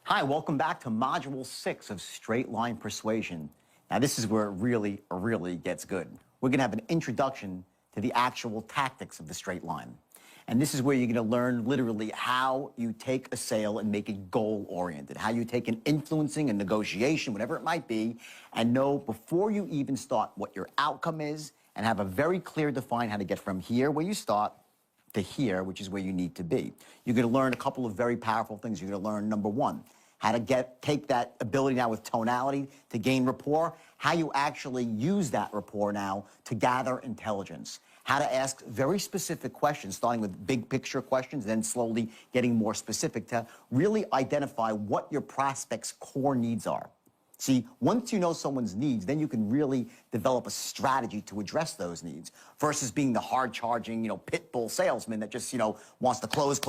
Hi, welcome back to Module 6 of Straight Line Persuasion. Now, this is where it really gets good. We're going to have an introduction to the actual tactics of the straight line. And this is where you're going to learn literally how you take a sale and make it goal-oriented, how you take an influencing, a negotiation, whatever it might be, and know before you even start what your outcome is and have a very clear define how to get from here where you start to here, which is where you need to be. You're going to learn a couple of very powerful things. You're going to learn, number one, how to take that ability now with tonality to gain rapport, how you actually use that rapport now to gather intelligence, how to ask very specific questions, starting with big picture questions, then slowly getting more specific to really identify what your prospect's core needs are. See, once you know someone's needs, then you can really develop a strategy to address those needs versus being the hard-charging, pit bull salesman that just, wants to close,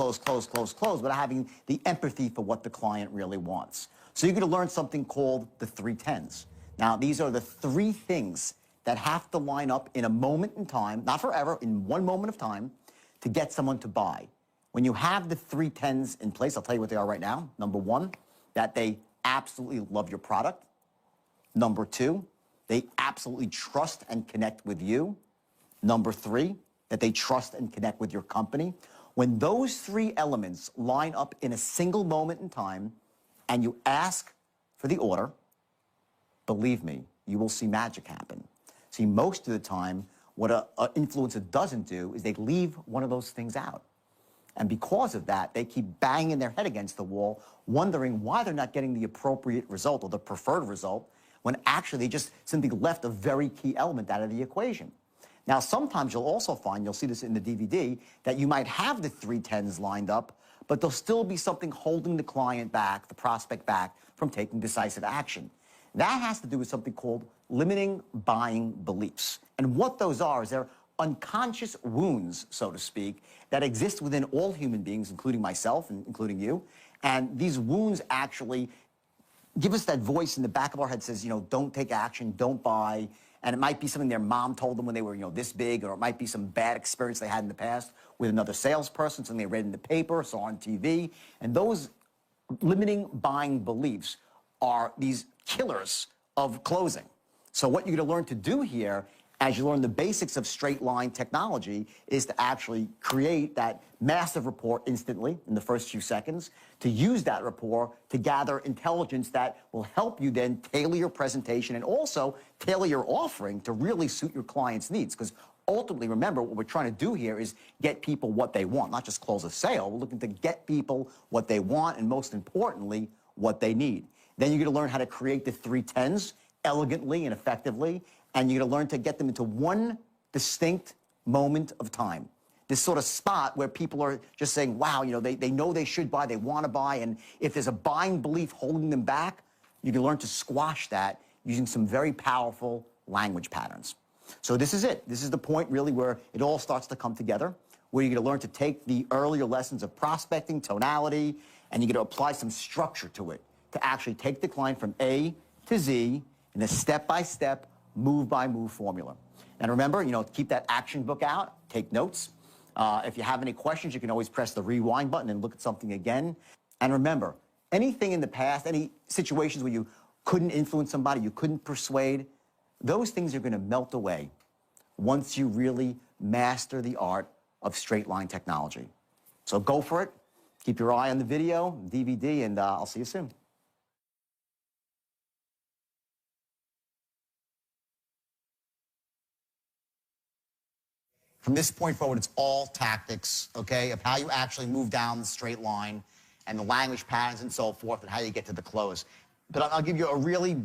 without having the empathy for what the client really wants. So you're going to learn something called the 3 10s. Now, these are the 3 things that have to line up in a moment in time, not forever, in one moment of time, to get someone to buy. When you have the 3 10s in place, I'll tell you what they are right now. Number 1, that they absolutely love your product. Number 2, they absolutely trust and connect with you. Number 3, that they trust and connect with your company. When those 3 elements line up in a single moment in time and you ask for the order, believe me, you will see magic happen. See, most of the time, what an influencer doesn't do is they leave one of those things out. And because of that, they keep banging their head against the wall, wondering why they're not getting the appropriate result or the preferred result, when actually they just simply left a very key element out of the equation. Now, sometimes you'll also find, you'll see this in the DVD, that you might have the 3 10s lined up, but there'll still be something holding the client back, the prospect back, from taking decisive action. That has to do with something called limiting buying beliefs. And what those are is they're unconscious wounds, so to speak, that exist within all human beings, including myself and including you. And these wounds actually give us that voice in the back of our head that says, don't take action, don't buy. And it might be something their mom told them when they were, this big, or it might be some bad experience they had in the past with another salesperson, something they read in the paper, saw on TV. And those limiting buying beliefs are these killers of closing. So what you're going to learn to do here, as you learn the basics of straight line technology, is to actually create that massive rapport instantly in the first few seconds, to use that rapport to gather intelligence that will help you then tailor your presentation and also tailor your offering to really suit your client's needs. Because ultimately, remember, what we're trying to do here is get people what they want, not just close a sale. We're looking to get people what they want and, most importantly, what they need. Then you're going to learn how to create the 3 10s elegantly and effectively, and you're going to learn to get them into one distinct moment of time. This sort of spot where people are just saying, wow, they know they should buy, they want to buy, and if there's a buying belief holding them back, you can learn to squash that using some very powerful language patterns. So this is it. This is the point, really, where it all starts to come together, where you're going to learn to take the earlier lessons of prospecting, tonality, and you're going to apply some structure to it to actually take the client from A to Z in a step-by-step, move-by-move formula. And remember, keep that action book out, take notes. If you have any questions, you can always press the rewind button and look at something again. And remember, anything in the past, any situations where you couldn't influence somebody, you couldn't persuade, those things are going to melt away once you really master the art of straight line technology. So go for it. Keep your eye on the video, DVD, and I'll see you soon. From this point forward, it's all tactics, okay, of how you actually move down the straight line and the language patterns and so forth and how you get to the close. But I'll give you a really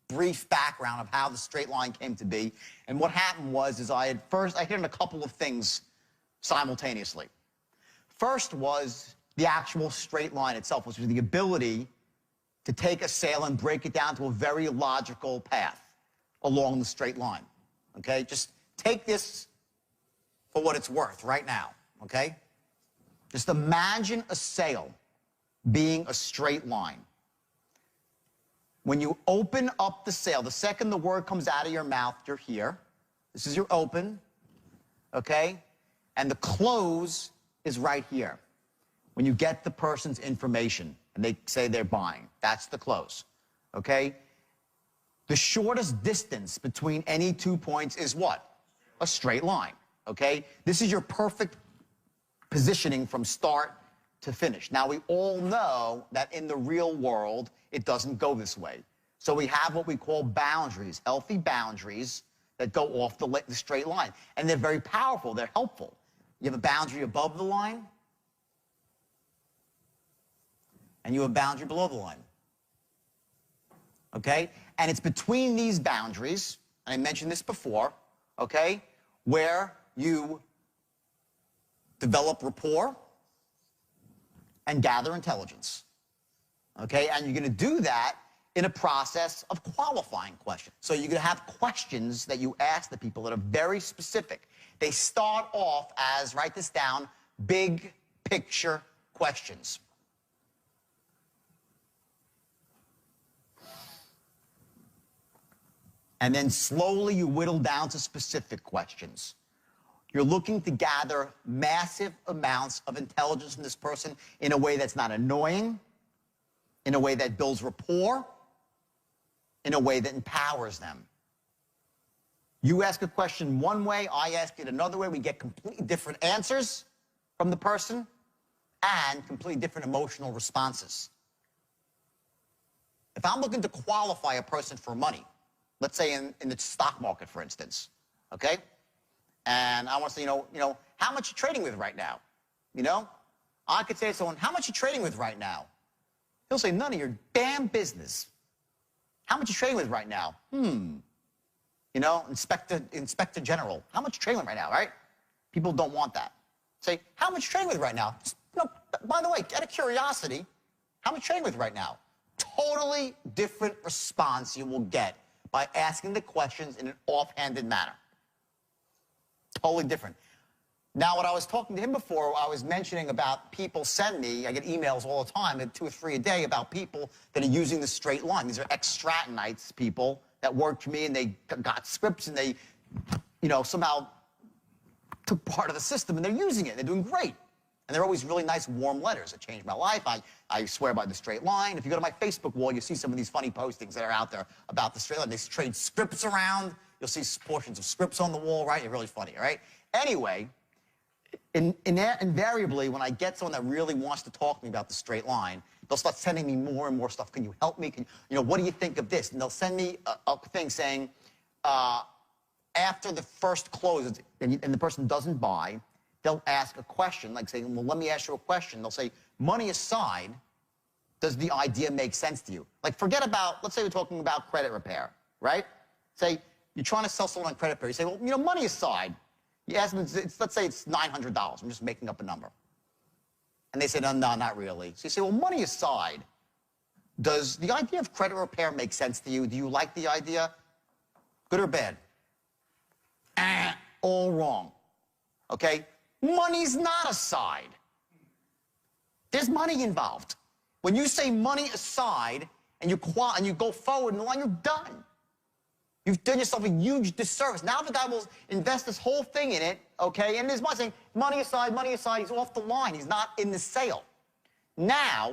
brief background of how the straight line came to be. And what happened was I hit on a couple of things simultaneously. First was the actual straight line itself, which was the ability to take a sale and break it down to a very logical path along the straight line, okay? Just take this for what it's worth right now, okay? Just imagine a sale being a straight line. When you open up the sale, the second the word comes out of your mouth, you're here. This is your open, okay? And the close is right here, when you get the person's information. and they say they're buying. That's the close, okay? The shortest distance between any 2 points is what? A straight line, okay? This is your perfect positioning from start to finish. Now, we all know that in the real world, it doesn't go this way. So we have what we call boundaries, healthy boundaries that go off the straight line. And they're very powerful. They're helpful. You have a boundary above the line, and you have a boundary below the line. Okay? And it's between these boundaries, and I mentioned this before, okay, where you develop rapport and gather intelligence. Okay? And you're going to do that in a process of qualifying questions. So you're going to have questions that you ask the people that are very specific. They start off as, write this down, big picture questions. And then slowly you whittle down to specific questions. You're looking to gather massive amounts of intelligence from this person in a way that's not annoying, in a way that builds rapport, in a way that empowers them. You ask a question one way, I ask it another way. We get completely different answers from the person and completely different emotional responses. If I'm looking to qualify a person for money, let's say in the stock market, for instance, okay? And I want to say, you know, how much you trading with right now? You know? I could say to someone, how much you trading with right now? He'll say, none of your damn business. How much you trading with right now? You know, Inspector General. How much you trading with right now, right? People don't want that. Say, how much you trading with right now? Just, you know, by the way, out of curiosity, how much you trading with right now? Totally different response you will get by asking the questions in an offhanded manner. Totally different. Now, what I was talking to him before, I was mentioning about people send me, I get emails all the time, 2 or 3 a day, about people that are using the straight line. These are ex-Stratonites, people that worked for me, and they got scripts, and they, you know, somehow took part of the system, and they're using it. They're doing great. And they're always really nice, warm letters. It changed my life. I swear by the straight line. If you go to my Facebook wall, you see some of these funny postings that are out there about the straight line. They trade scripts around. You'll see portions of scripts on the wall, right? They're really funny, all right? Anyway, invariably, when I get someone that really wants to talk to me about the straight line, they'll start sending me more and more stuff. Can you help me? You know, what do you think of this? And they'll send me a thing saying, after the first close, and the person doesn't buy, they'll ask a question, like saying, well, let me ask you a question. They'll say, money aside, does the idea make sense to you? Like, forget about, let's say we're talking about credit repair, right? Say, you're trying to sell someone on credit repair. You say, well, you know, money aside, you ask them, let's say it's $900. I'm just making up a number. And they say, no, not really. So you say, well, money aside, does the idea of credit repair make sense to you? Do you like the idea? Good or bad? All wrong. Okay? Money's not aside. There's money involved. When you say money aside and you go forward in the line, you're done. You've done yourself a huge disservice. Now the guy will invest this whole thing in it, okay? And there's money saying, money aside, he's off the line. He's not in the sale. Now,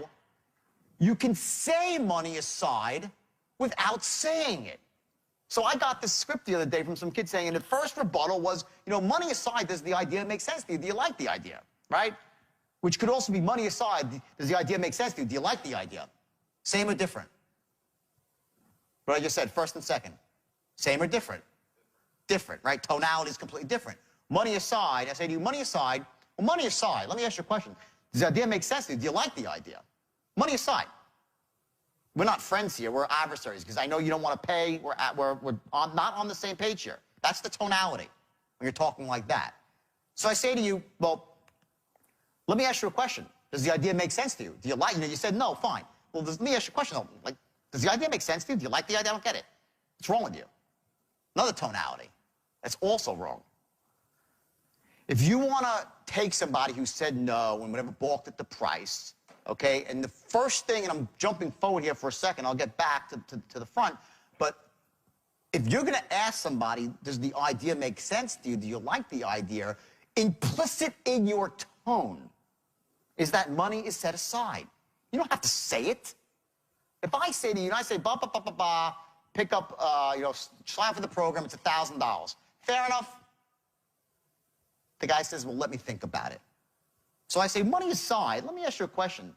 you can say money aside without saying it. So I got this script the other day from some kid saying, and the first rebuttal was, you know, money aside, does the idea make sense to you? Do you like the idea, right? Which could also be money aside, does the idea make sense to you? Do you like the idea? Same or different? What I just said, first and second. Same or different? Different, right? Tonality is completely different. Money aside, I say to you, money aside, well, money aside, let me ask you a question. Does the idea make sense to you? Do you like the idea? Money aside. We're not friends here, we're adversaries, because I know you don't want to pay, we're not on the same page here. That's the tonality when you're talking like that. So I say to you, well, let me ask you a question. Does the idea make sense to you? Do you like, you know, you said no, fine. Well, let me ask you a question, though. Like, does the idea make sense to you? Do you like the idea? I don't get it. What's wrong with you? Another tonality. That's also wrong. If you want to take somebody who said no and whatever balked at the price, okay, and the first thing, and I'm jumping forward here for a second, I'll get back to the front, but if you're going to ask somebody, does the idea make sense to you? Do you like the idea? Implicit in your tone is that money is set aside. You don't have to say it. If I say to you, and I say, ba, ba, ba, ba, ba, pick up, sign up for the program, it's $1,000. Fair enough? The guy says, well, let me think about it. So I say, money aside, let me ask you a question.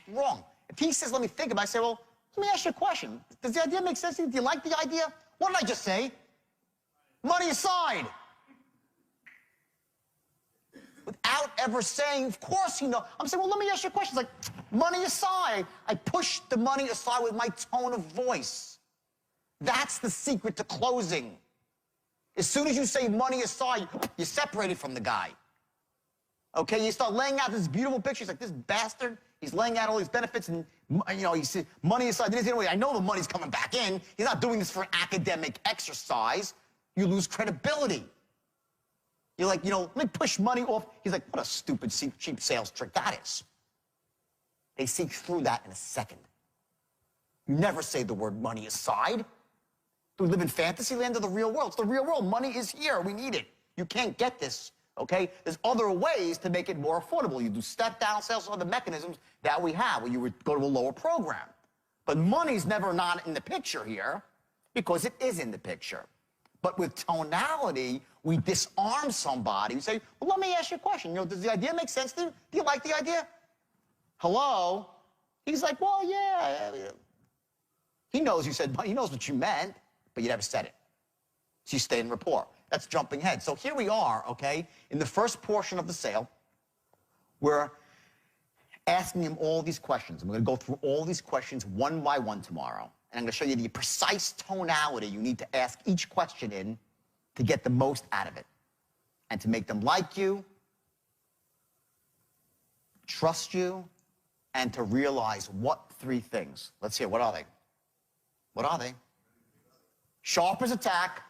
Wrong. If he says, let me think about it, I say, well, let me ask you a question. Does the idea make sense to you? Do you like the idea? What did I just say? Money aside. Without ever saying, of course you know. I'm saying, well, let me ask you a question. It's like, money aside. I push the money aside with my tone of voice. That's the secret to closing. As soon as you say money aside, you're separated from the guy. Okay, you start laying out this beautiful picture. He's like, this bastard, he's laying out all these benefits and, he said, money aside. I know the money's coming back in. He's not doing this for an academic exercise. You lose credibility. You're like, let me push money off. He's like, what a stupid, cheap sales trick that is. They see through that in a second. You never say the word money aside. We live in fantasy land or the real world. It's the real world. Money is here. We need it. You can't get this, okay? There's other ways to make it more affordable. You do step-down sales, other mechanisms that we have where you would go to a lower program. But money's never not in the picture here because it is in the picture. But with tonality, we disarm somebody. We say, well, let me ask you a question. Does the idea make sense to you? Do you like the idea? Hello? He's like, well, yeah. He knows you said, he knows what you meant, but you never said it. So you stay in rapport. That's jumping ahead. So here we are, okay, in the first portion of the sale. We're asking him all these questions. I'm going to go through all these questions one by one tomorrow. And I'm going to show you the precise tonality you need to ask each question in to get the most out of it and to make them like you, trust you, and to realize what three things. Let's hear, what are they? What are they? Sharp as a tack.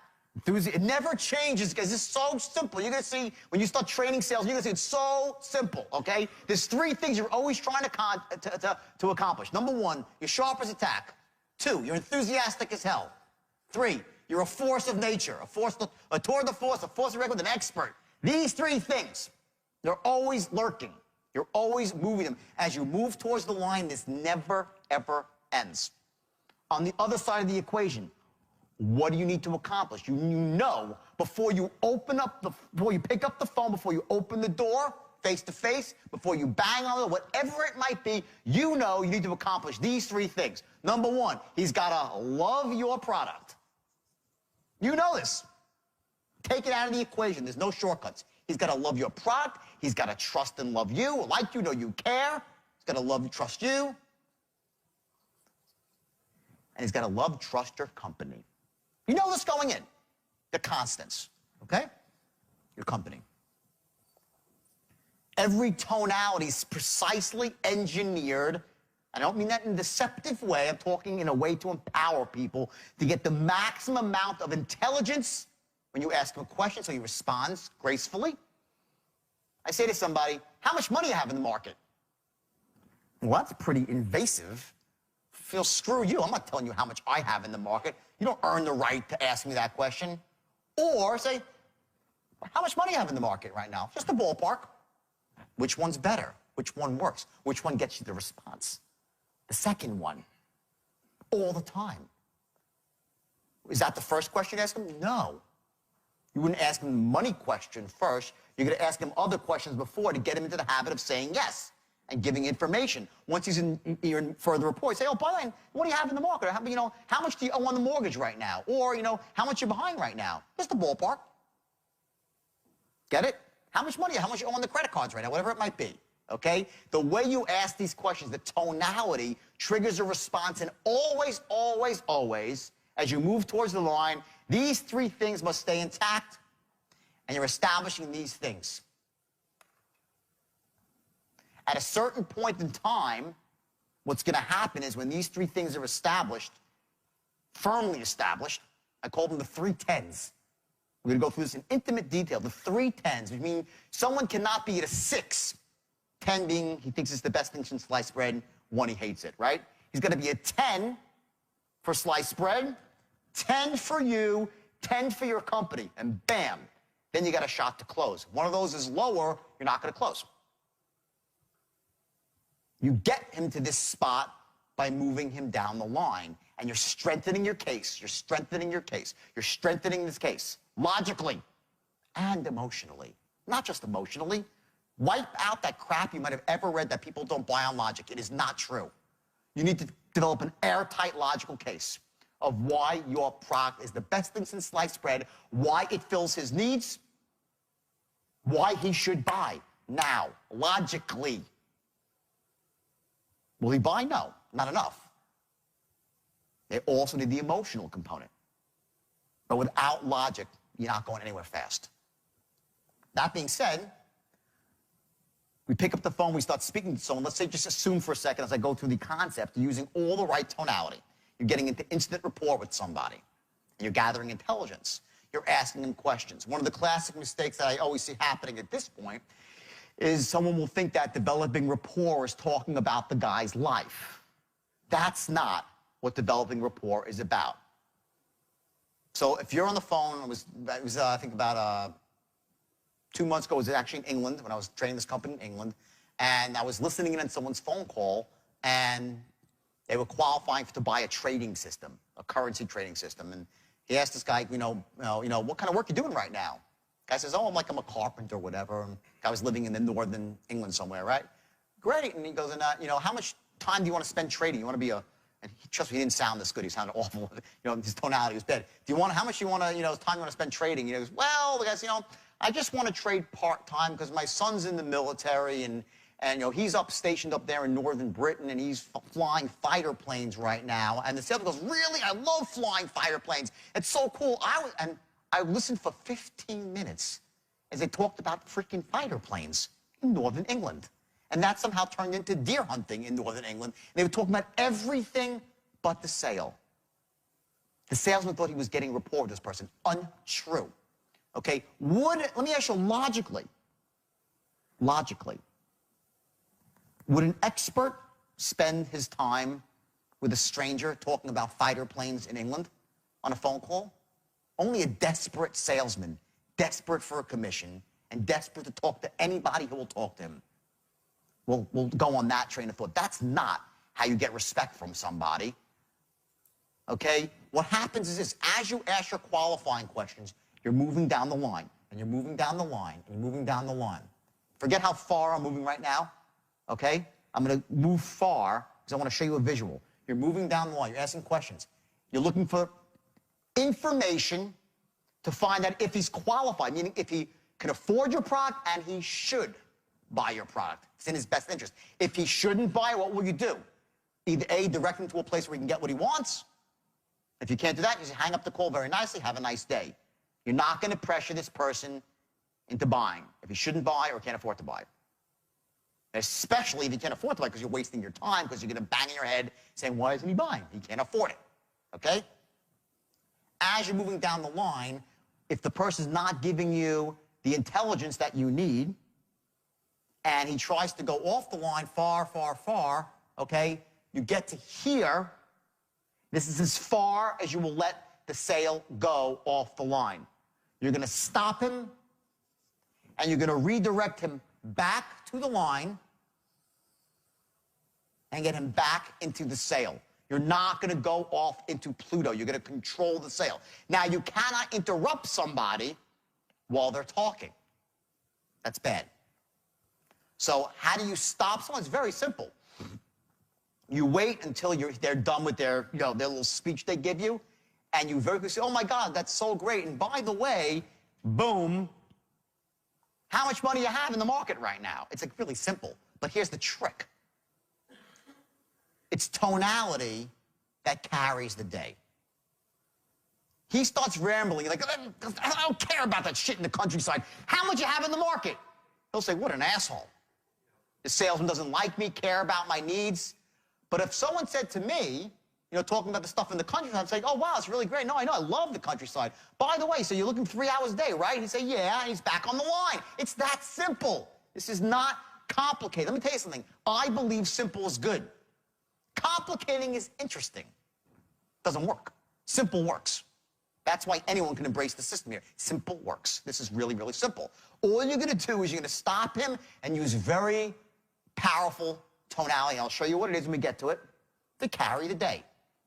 It never changes because it's so simple. You're going to see when you start training sales, you're going to see it's so simple, okay? There's three things you're always trying to accomplish. Number one, you're sharp as a tack. Two, you're enthusiastic as hell. Three, you're a force of nature, a tour de force, a force of record, an expert. These three things, they're always lurking. You're always moving them. As you move towards the line, this never, ever ends. On the other side of the equation, what do you need to accomplish? You know before you before you pick up the phone, before you open the door, face to face, before you bang on it, whatever it might be, you know you need to accomplish these three things. Number one, he's got to love your product. You know this. Take it out of the equation. There's no shortcuts. He's got to love your product. He's got to trust and love you, like you, know you care. He's got to love and trust you. And he's got to love, trust your company. You know this going in. The constants, okay? Your company. Every tonality is precisely engineered. I don't mean that in a deceptive way. I'm talking in a way to empower people to get the maximum amount of intelligence when you ask them a question so he responds gracefully. I say to somebody, how much money do you have in the market? Well, that's pretty invasive. Feel, screw you. I'm not telling you how much I have in the market. You don't earn the right to ask me that question. Or say, how much money do you have in the market right now? Just a ballpark. Which one's better? Which one works? Which one gets you the response? The second one. All the time. Is that the first question you ask him? No. You wouldn't ask him the money question first. You're going to ask him other questions before to get him into the habit of saying yes and giving information. Once he's in further rapport, you say, oh, by the way, what do you have in the market? How much do you owe on the mortgage right now? Or, how much you're behind right now? Just a ballpark. Get it? How much money? How much you owe on the credit cards right now? Whatever it might be, okay? The way you ask these questions, the tonality triggers a response, and always, always, always, as you move towards the line, these three things must stay intact, and you're establishing these things. At a certain point in time, what's going to happen is when these three things are established, firmly established, I call them the 3 10s. We're going to go through this in intimate detail. The 3 10s, which mean someone cannot be at a 6. 10 being he thinks it's the best thing since sliced bread, 1 he hates it, right? He's going to be a 10 for sliced bread, 10 for you, 10 for your company, and bam, then you got a shot to close. One of those is lower, you're not going to close. You get him to this spot by moving him down the line. And you're strengthening your case. You're strengthening your case. You're strengthening this case logically and emotionally. Not just emotionally. Wipe out that crap you might have ever read that people don't buy on logic. It is not true. You need to develop an airtight logical case of why your product is the best thing since sliced bread, why it fills his needs, why he should buy now, logically. Will he buy? No, not enough. They also need the emotional component. But without logic, you're not going anywhere fast. That being said, we pick up the phone, we start speaking to someone. Let's say, just assume for a second as I go through the concept, you're using all the right tonality. You're getting into instant rapport with somebody. And you're gathering intelligence. You're asking them questions. One of the classic mistakes that I always see happening at this point is someone will think that developing rapport is talking about the guy's life. That's not what developing rapport is about. So if you're on the phone, it was I think about 2 months ago, it was actually in England when I was training this company in England, and I was listening in on someone's phone call, and they were qualifying to buy a trading system, a currency trading system, and he asked this guy, what kind of work you doing right now? Guy says, oh, I'm a carpenter or whatever. And guy was living in the northern England somewhere, right? Great. And he goes, how much time do you want to spend trading? You want to be a, and trust me, he didn't sound this good. He sounded awful. His tonality was bad. How much you want to, time you want to spend trading? He goes, well, the guy says, I just want to trade part-time because my son's in the military and he's stationed up there in northern Britain and he's flying fighter planes right now. And the salesman goes, really? I love flying fighter planes. It's so cool. I listened for 15 minutes as they talked about freaking fighter planes in northern England. And that somehow turned into deer hunting in northern England. And they were talking about everything but the sale. The salesman thought he was getting rapport with this person. Untrue. Okay? Let me ask you logically, would an expert spend his time with a stranger talking about fighter planes in England on a phone call? Only a desperate salesman, desperate for a commission, and desperate to talk to anybody who will talk to him will go on that train of thought. That's not how you get respect from somebody. Okay? What happens is this. As you ask your qualifying questions, you're moving down the line, and you're moving down the line, and you're moving down the line. Forget how far I'm moving right now. Okay? I'm going to move far because I want to show you a visual. You're moving down the line. You're asking questions. You're looking for information to find out if he's qualified, meaning if he can afford your product and he should buy your product. It's in his best interest. If he shouldn't buy, what will you do? Either A, direct him to a place where he can get what he wants. If you can't do that, you just hang up the call very nicely, have a nice day. You're not going to pressure this person into buying if he shouldn't buy or can't afford to buy. Especially if you can't afford to buy because you're wasting your time because you're going to bang in your head saying, why isn't he buying? He can't afford it. Okay? As you're moving down the line, if the person's not giving you the intelligence that you need, and he tries to go off the line far, far, far, okay, you get to here. This is as far as you will let the sale go off the line. You're going to stop him, and you're going to redirect him back to the line and get him back into the sale. You're not going to go off into Pluto. You're going to control the sale. Now, you cannot interrupt somebody while they're talking. That's bad. So how do you stop someone? It's very simple. You wait until they're done with their little speech they give you, and you very quickly say, oh, my God, that's so great. And by the way, boom, how much money you have in the market right now? It's really simple. But here's the trick. It's tonality that carries the day. He starts rambling, like, I don't care about that shit in the countryside. How much you have in the market? He'll say, what an asshole. The salesman doesn't like me, care about my needs. But if someone said to me, talking about the stuff in the countryside, I'm saying, oh, wow, it's really great. No, I know, I love the countryside. By the way, so you're looking 3 hours a day, right? He'd say, yeah, and he's back on the line. It's that simple. This is not complicated. Let me tell you something. I believe simple is good. Complicating is interesting. Doesn't work. Simple works. That's why anyone can embrace the system here. Simple works. This is really, really simple. All you're going to do is you're going to stop him and use very powerful tonality, I'll show you what it is when we get to it, to carry the day,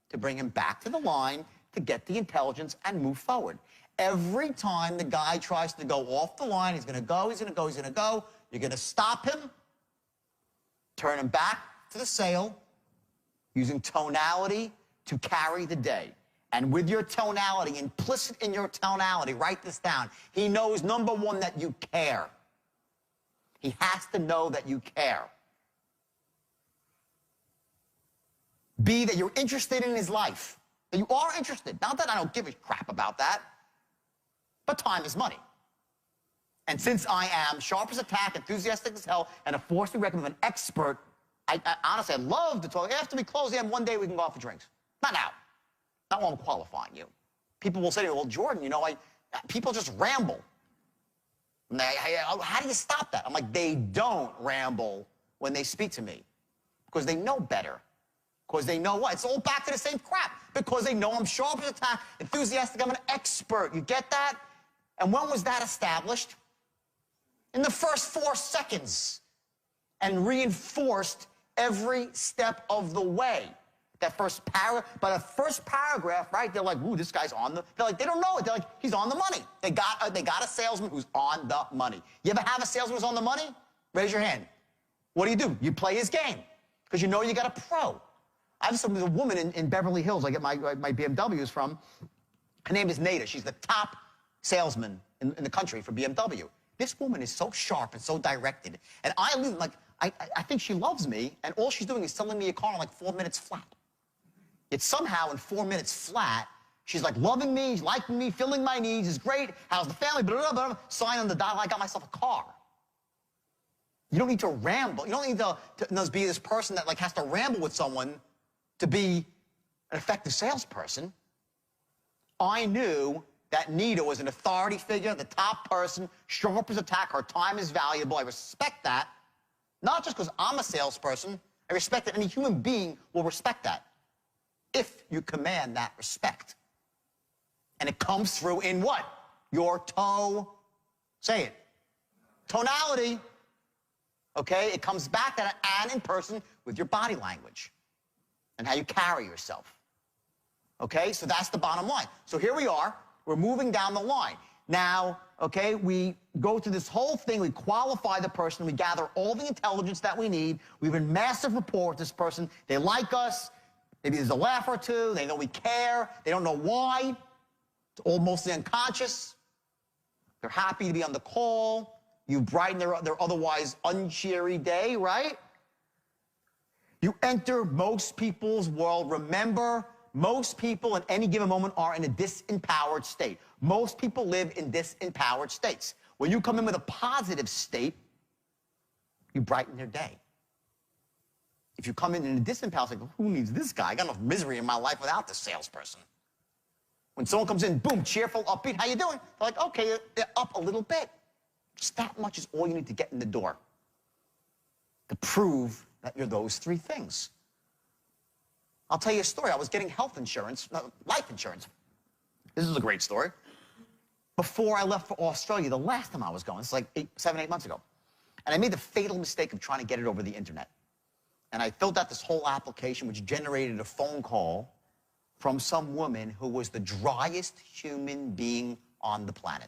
to bring him back to the line, to get the intelligence and move forward. Every time the guy tries to go off the line, he's going to go, he's going to go, he's going to go, you're going to stop him, turn him back to the sale, using tonality to carry the day. And with your tonality, implicit in your tonality, write this down. He knows, number one, that you care. He has to know that you care. B, that you're interested in his life. That you are interested. Not that I don't give a crap about that, but time is money. And since I am sharp as a tack, enthusiastic as hell, and a force to reckon with an expert, I honestly, I'd love to talk. After we close, one day we can go out for drinks. Not now. Not while I'm qualifying you. People will say to me, well, Jordan, you know, people just ramble. And how do you stop that? I'm like, they don't ramble when they speak to me because they know better. Because they know what? It's all back to the same crap. Because they know I'm sharp as a tack, enthusiastic, I'm an expert. You get that? And when was that established? In the first 4 seconds. And reinforced every step of the way. That first paragraph, by the first paragraph, right, they're like, ooh, this guy's on the, they're like, they don't know it. They're like, he's on the money. They got a salesman who's on the money. You ever have a salesman who's on the money? Raise your hand. What do? You play his game. Because you know you got a pro. I have a woman in Beverly Hills I get my BMWs from. Her name is Nada. She's the top salesman in the country for BMW. This woman is so sharp and so directed. And I think she loves me, and all she's doing is selling me a car in like 4 minutes flat. Yet somehow in 4 minutes flat, she's like loving me, liking me, filling my needs, is great, how's the family, blah, blah, blah, sign on the dotted line, I got myself a car. You don't need to ramble. You don't need to be this person that like has to ramble with someone to be an effective salesperson. I knew that Nita was an authority figure, the top person, sharp as a tack, her time is valuable. I respect that. Not just because I'm a salesperson, I respect that any human being will respect that. If you command that respect. And it comes through in what? Your say it. Tonality. Okay? It comes back to and in person with your body language and how you carry yourself. Okay? So that's the bottom line. So here we are. We're moving down the line. Now, okay, we go through this whole thing. We qualify the person. We gather all the intelligence that we need. We have a massive rapport with this person. They like us. Maybe there's a laugh or two. They know we care. They don't know why. It's all mostly unconscious. They're happy to be on the call. You brighten their otherwise uncheery day, right? You enter most people's world. Remember, most people at any given moment are in a disempowered state. Most people live in disempowered states. When you come in with a positive state, you brighten their day. If you come in a disempowered state, who needs this guy? I got enough misery in my life without this salesperson. When someone comes in, boom, cheerful, upbeat, how you doing? They're like, okay, they're up a little bit. Just that much is all you need to get in the door to prove that you're those 3 things. I'll tell you a story. I was getting health insurance, life insurance. This is a great story. Before I left for Australia, the last time I was going, it's like 7, 8 months ago. And I made the fatal mistake of trying to get it over the internet. And I filled out this whole application, which generated a phone call from some woman who was the driest human being on the planet.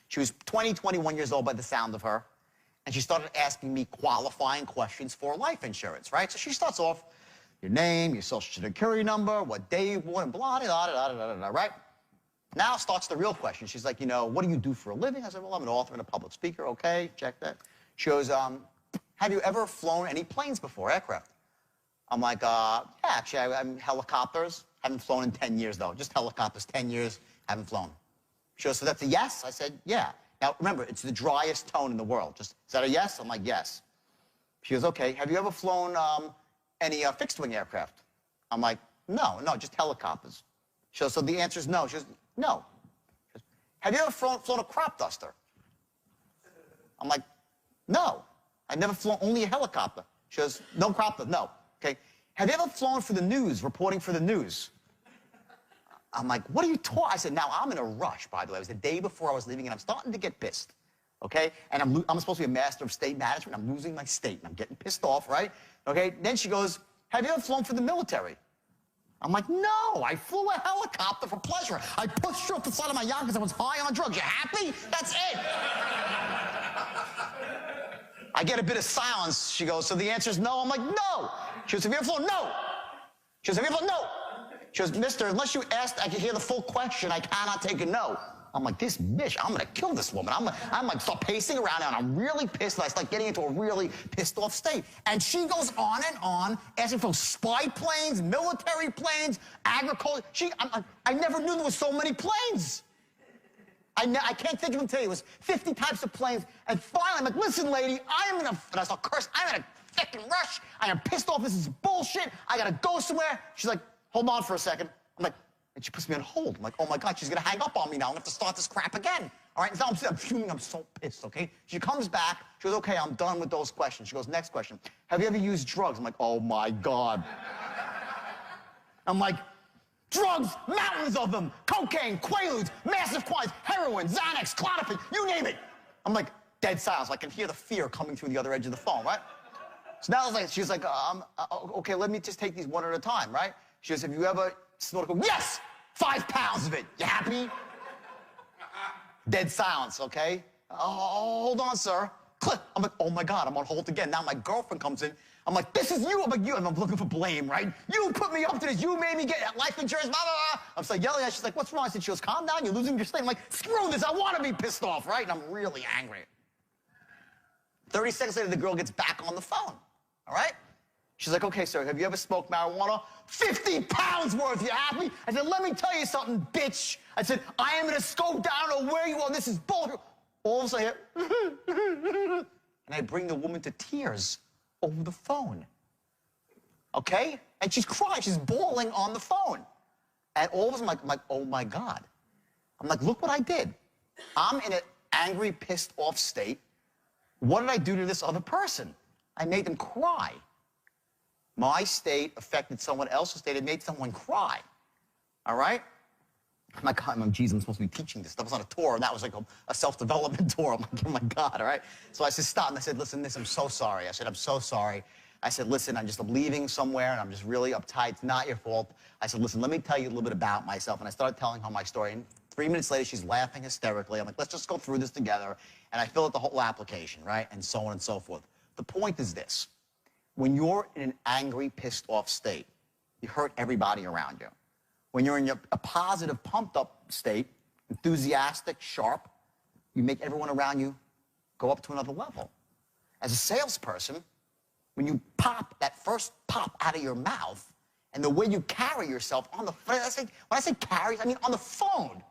She was 20, 21 years old by the sound of her. And she started asking me qualifying questions for life insurance, right? So she starts off, your name, your social security number, what day you were born, blah, blah, blah, blah, blah, right? Now starts the real question. She's like, you know, what do you do for a living? I said, well, I'm an author and a public speaker. Okay, check that. She goes, have you ever flown any planes before, aircraft? I'm like, yeah, actually, I'm helicopters. Haven't flown in 10 years, though. Just helicopters, 10 years, haven't flown. She goes, so that's a yes? I said, yeah. Now, remember, it's the driest tone in the world. Just, is that a yes? I'm like, yes. She goes, okay, have you ever flown any fixed-wing aircraft? I'm like, no, just helicopters. She goes, so the answer is no. She goes, no. She goes, have you ever flown a crop duster? I'm like, no. I've never flown, only a helicopter. She goes, no crop duster, no. Okay. Have you ever flown for the news, reporting for the news? I'm like, what are you talking? I said, now, I'm in a rush, by the way. It was the day before I was leaving, and I'm starting to get pissed. okay? And I'm supposed to be a master of state management. I'm losing my state, and I'm getting pissed off, right? Okay, then she goes, have you ever flown for the military? I'm like, no, I flew a helicopter for pleasure. I pushed her off the side of my yacht because I was high on drugs. You happy? That's it. I get a bit of silence. She goes, so the answer is no? I'm like, no. She goes, have you ever flown? No. She goes, have you ever flown? No. She goes, mister, unless you asked, I can hear the full question. I cannot take a no. I'm like, this bitch, I'm going to kill this woman. I'm like, start pacing around, and I'm really pissed, and I start getting into a really pissed off state. And she goes on and on, asking for spy planes, military planes, agriculture. I never knew there was so many planes. I can't think of them today. It was 50 types of planes. And finally, I'm like, listen, lady, and I start cursing, I'm in a fucking rush. I am pissed off. This is bullshit. I got to go somewhere. She's like, hold on for a second. I'm like, and she puts me on hold. I'm like, oh my God, she's gonna hang up on me now. I'm gonna have to start this crap again. All right, now I'm fuming, I'm so pissed, okay? She comes back, she goes, okay, I'm done with those questions. She goes, next question. Have you ever used drugs? I'm like, oh my God. I'm like, drugs, mountains of them, cocaine, quaaludes, massive quantities, heroin, Xanax, clonopin, you name it. I'm like, dead silence. I can hear the fear coming through the other edge of the phone, right? So now she's like, okay, let me just take these one at a time, right? She goes, have you ever snorted coke? Yes! 5 pounds of it. You happy? Dead silence, okay? Oh, hold on, sir. Click. I'm like, oh my God, I'm on hold again. Now my girlfriend comes in. I'm like, this is you. I'm like, you. And I'm looking for blame, right? You put me up to this. You made me get life insurance, blah, blah, blah. I'm like yelling at her. She's like, what's wrong? I said, she goes, calm down. You're losing your sleep. I'm like, screw this. I want to be pissed off, right? And I'm really angry. 30 seconds later, the girl gets back on the phone, all right? She's like, okay, sir, have you ever smoked marijuana? 50 pounds worth, you happy? I said, let me tell you something, bitch. I said, I am gonna scope down on where you are. This is bullshit. All of a sudden, and I bring the woman to tears over the phone. Okay? And she's crying, she's bawling on the phone. And all of a sudden, I'm like, oh my God. I'm like, look what I did. I'm in an angry, pissed off state. What did I do to this other person? I made them cry. My state affected someone else's state. It made someone cry. All right? I'm like, geez, I'm supposed to be teaching this. That was on a tour, and that was like a self-development tour. I'm like, oh my God, all right? So I said, stop. And I said, listen, I'm so sorry. I said, I'm so sorry. I said, listen, I'm leaving somewhere, and I'm just really uptight. It's not your fault. I said, listen, let me tell you a little bit about myself. And I started telling her my story. And 3 minutes later, she's laughing hysterically. I'm like, let's just go through this together. And I fill out the whole application, right? And so on and so forth. The point is this. When you're in an angry, pissed off state, you hurt everybody around you. When you're in a positive, pumped up state, enthusiastic, sharp, you make everyone around you go up to another level. As a salesperson, when you pop that first pop out of your mouth, and the way you carry yourself on the phone, when I say carry, I mean on the phone,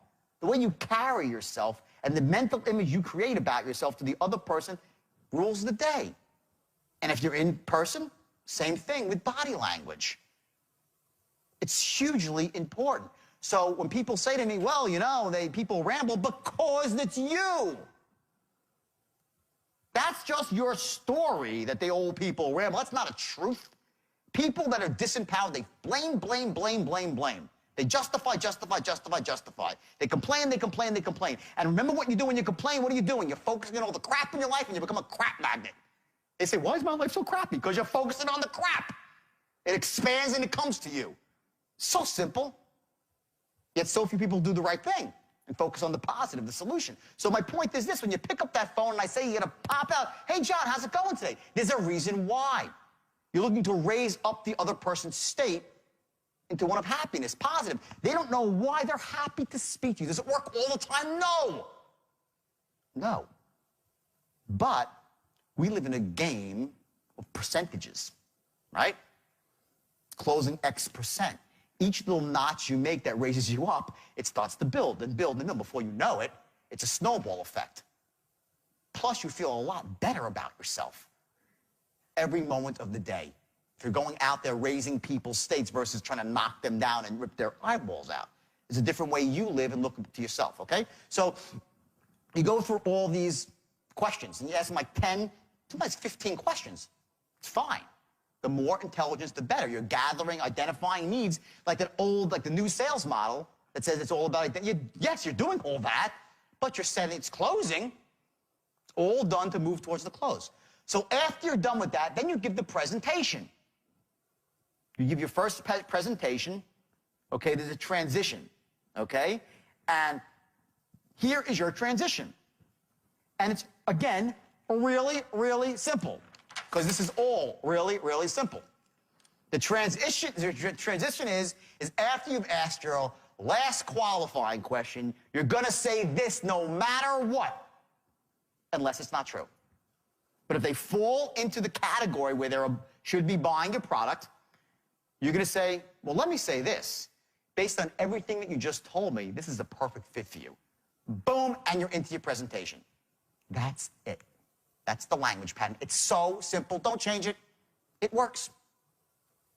the way you carry yourself and the mental image you create about yourself to the other person rules the day. And if you're in person, same thing with body language. It's hugely important. So when people say to me, well, you know, people ramble because it's you. That's just your story that the old people ramble. That's not a truth. People that are disempowered, they blame, blame, blame, blame, blame. They justify, justify, justify, justify. They complain, they complain, they complain. And remember what you do when you complain? What are you doing? You're focusing on all the crap in your life, and you become a crap magnet. They say, why is my life so crappy? Because you're focusing on the crap. It expands and it comes to you. So simple. Yet so few people do the right thing and focus on the positive, the solution. So my point is this. When you pick up that phone and I say you're going to pop out, hey, John, how's it going today? There's a reason why. You're looking to raise up the other person's state into one of happiness, positive. They don't know why they're happy to speak to you. Does it work all the time? No. No. But we live in a game of percentages, right? Closing X percent. Each little notch you make that raises you up, it starts to build and build and build. Before you know it, it's a snowball effect. Plus, you feel a lot better about yourself every moment of the day. If you're going out there raising people's states versus trying to knock them down and rip their eyeballs out, there's a different way you live and look to yourself, okay? So you go through all these questions, and you ask them like 10, sometimes 15 questions. It's fine. The more intelligence, the better. You're gathering, identifying needs, like that old, like the new sales model that says it's all about identity. Yes, you're doing all that, but you're saying it's closing. all done to move towards the close. So after you're done with that, then you give the presentation. You give your first presentation, okay, there's a transition, okay? And here is your transition. And it's, again, really, really simple, because this is all really, really simple. The transition is after you've asked your last qualifying question, you're going to say this no matter what, unless it's not true. But if they fall into the category where they should be buying your product, you're going to say, well, let me say this. Based on everything that you just told me, this is a perfect fit for you. Boom, and you're into your presentation. That's it. That's the language pattern. It's so simple. Don't change it. It works.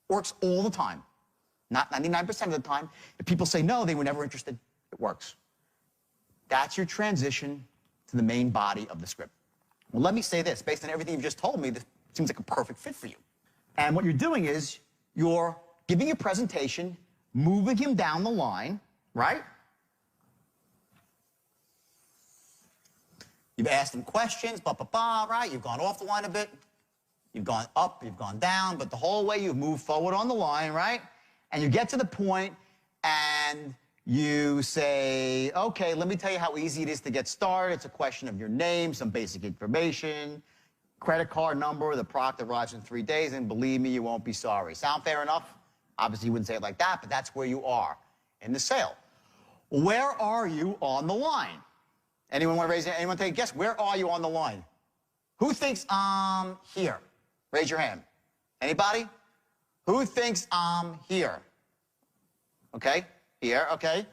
Works all the time. Not 99% of the time. If people say no, they were never interested. It works. That's your transition to the main body of the script. Well, let me say this. Based on everything you've just told me, this seems like a perfect fit for you. And what you're doing is you're giving a presentation, moving him down the line, right? You've asked him questions, right? You've gone off the line a bit. You've gone up, you've gone down, but the whole way you've moved forward on the line, right? And you get to the point and you say, okay, let me tell you how easy it is to get started. It's a question of your name, some basic information, credit card number, the product arrives in 3 days, and believe me, you won't be sorry. Sound fair enough? Obviously, you wouldn't say it like that, but that's where you are in the sale. Where are you on the line? Anyone want to raise it? Anyone take a guess? Where are you on the line? Who thinks I'm here? Raise your hand. Anybody? Who thinks I'm here? Okay, here, okay,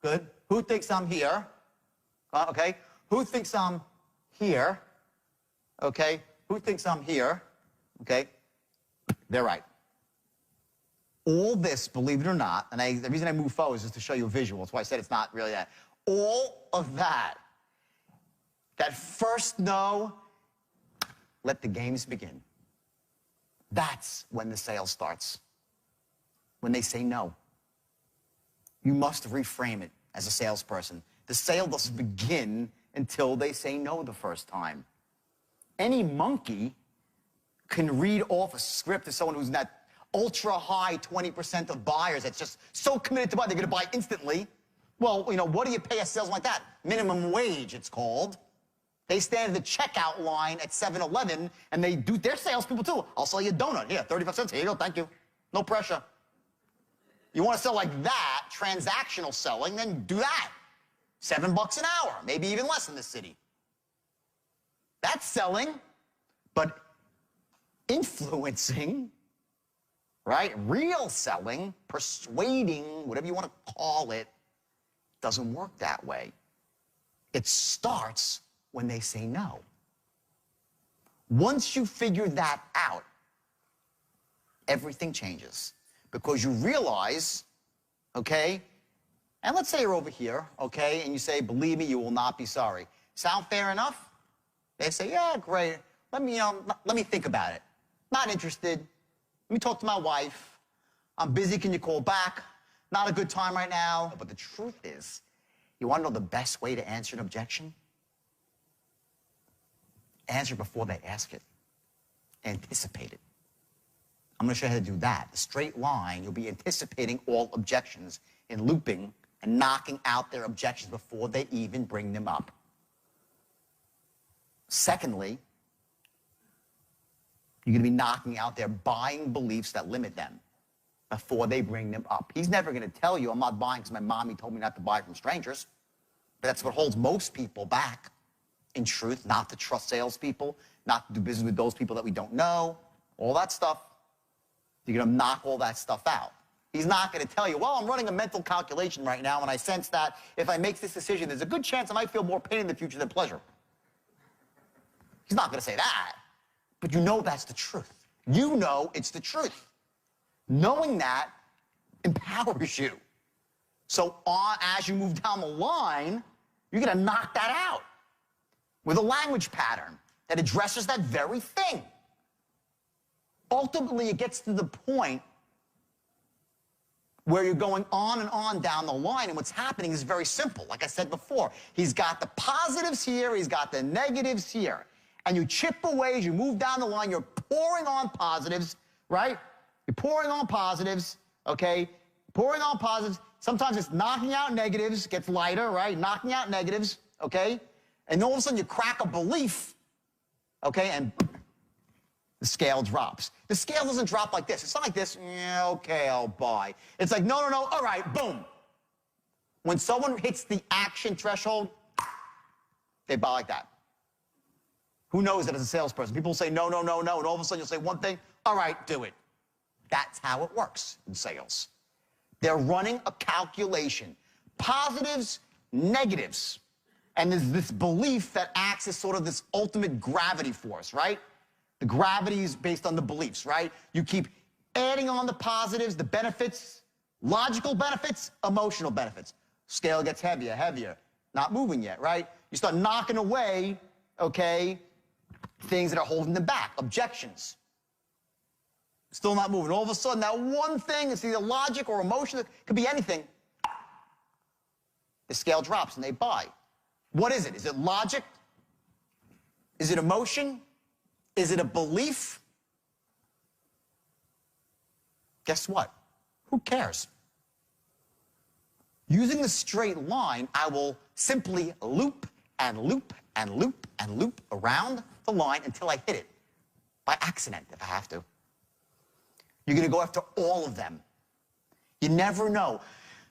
good. Who thinks I'm here? Okay, who thinks I'm here? Okay, who thinks I'm here? Okay, they're right. All this, believe it or not, and the reason I move forward is just to show you a visual. That's why I said it's not really that. All of that first no, let the games begin. That's when the sale starts. When they say no. You must reframe it as a salesperson. The sale doesn't begin until they say no the first time. Any monkey can read off a script to someone who's in that ultra-high 20% of buyers that's just so committed to buy, they're going to buy instantly. Well, you know, what do you pay a salesman like that? Minimum wage, it's called. They stand at the checkout line at 7-Eleven, and they do their salespeople too. I'll sell you a donut. Yeah, 35 cents. Here you go. Thank you. No pressure. You want to sell like that, transactional selling, then do that. $7 an hour, maybe even less in this city. That's selling, but influencing, right? Real selling, persuading, whatever you want to call it, doesn't work that way. It starts when they say no. Once you figure that out, everything changes because you realize, okay, and let's say you're over here, okay, and you say, believe me, you will not be sorry. Sound fair enough? They say, yeah, great. Let me think about it. Not interested. Let me talk to my wife. I'm busy. Can you call back? Not a good time right now. But the truth is, you want to know the best way to answer an objection? Answer before they ask it. Anticipate it. I'm going to show you how to do that. The straight line, you'll be anticipating all objections and looping and knocking out their objections before they even bring them up. Secondly, you're going to be knocking out their buying beliefs that limit them before they bring them up. He's never going to tell you, I'm not buying because my mommy told me not to buy from strangers. But that's what holds most people back. In truth, not to trust salespeople, not to do business with those people that we don't know, all that stuff. You're going to knock all that stuff out. He's not going to tell you, well, I'm running a mental calculation right now, and I sense that if I make this decision, there's a good chance I might feel more pain in the future than pleasure. He's not going to say that, but you know that's the truth. You know it's the truth. Knowing that empowers you. So as you move down the line, you're going to knock that out with a language pattern that addresses that very thing. Ultimately, it gets to the point where you're going on and on down the line, and what's happening is very simple. Like I said before, he's got the positives here, he's got the negatives here. And you chip away as you move down the line, you're pouring on positives, right? You're pouring on positives, okay? Pouring on positives. Sometimes it's knocking out negatives, gets lighter, right? Knocking out negatives, okay? And all of a sudden you crack a belief, okay? And the scale drops. The scale doesn't drop like this. It's not like this, yeah, okay, I'll buy. It's like, no, no, no, all right, boom. When someone hits the action threshold, they buy like that. Who knows that as a salesperson? People say no, no, no, no, and all of a sudden you'll say one thing, all right, do it. That's how it works in sales. They're running a calculation. Positives, negatives. And there's this belief that acts as sort of this ultimate gravity force, right? The gravity is based on the beliefs, right? You keep adding on the positives, the benefits, logical benefits, emotional benefits. Scale gets heavier, heavier. Not moving yet, right? You start knocking away, okay, things that are holding them back, objections. Still not moving. All of a sudden, that one thing, it's either logic or emotion, it could be anything. The scale drops and they buy. What is it? Is it logic? Is it emotion? Is it a belief? Guess what? Who cares? Using the straight line, I will simply loop and loop and loop and loop around the line until I hit it. By accident, if I have to. You're going to go after all of them. You never know.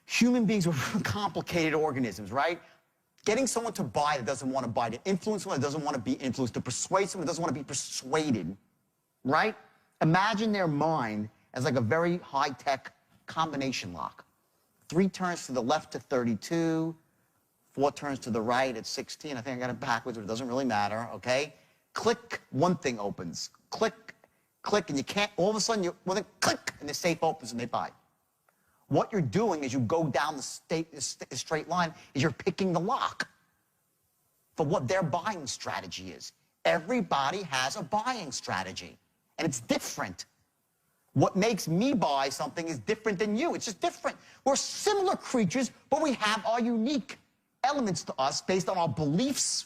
Human beings are complicated organisms, right? Getting someone to buy that doesn't want to buy, to influence someone that doesn't want to be influenced, to persuade someone that doesn't want to be persuaded, right? Imagine their mind as like a very high-tech combination lock. 3 turns to the left to 32, 4 turns to the right at 16. I think I got it backwards, but it doesn't really matter, okay? Click, one thing opens. Click, click, and you can't, all of a sudden, well, then click, and the safe opens and they buy. What you're doing as you go down the straight line is you're picking the lock for what their buying strategy is. Everybody has a buying strategy, and it's different. What makes me buy something is different than you. It's just different. We're similar creatures, but we have our unique elements to us based on our beliefs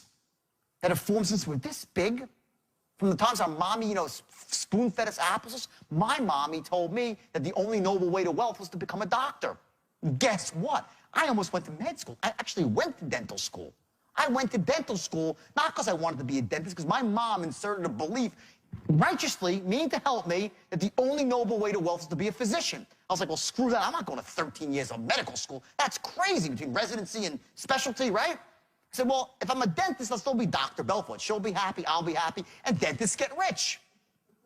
that have formed since we're this big. From the times our mommy, you know, spoon-fed us apples, my mommy told me that the only noble way to wealth was to become a doctor. Guess what? I almost went to med school. I actually went to dental school. I went to dental school not because I wanted to be a dentist, because my mom inserted a belief, righteously, meaning to help me, that the only noble way to wealth is to be a physician. I was like, well, screw that. I'm not going to 13 years of medical school. That's crazy, between residency and specialty, right? I said, well, if I'm a dentist, I'll still be Dr. Belfort. She'll be happy, I'll be happy, and dentists get rich.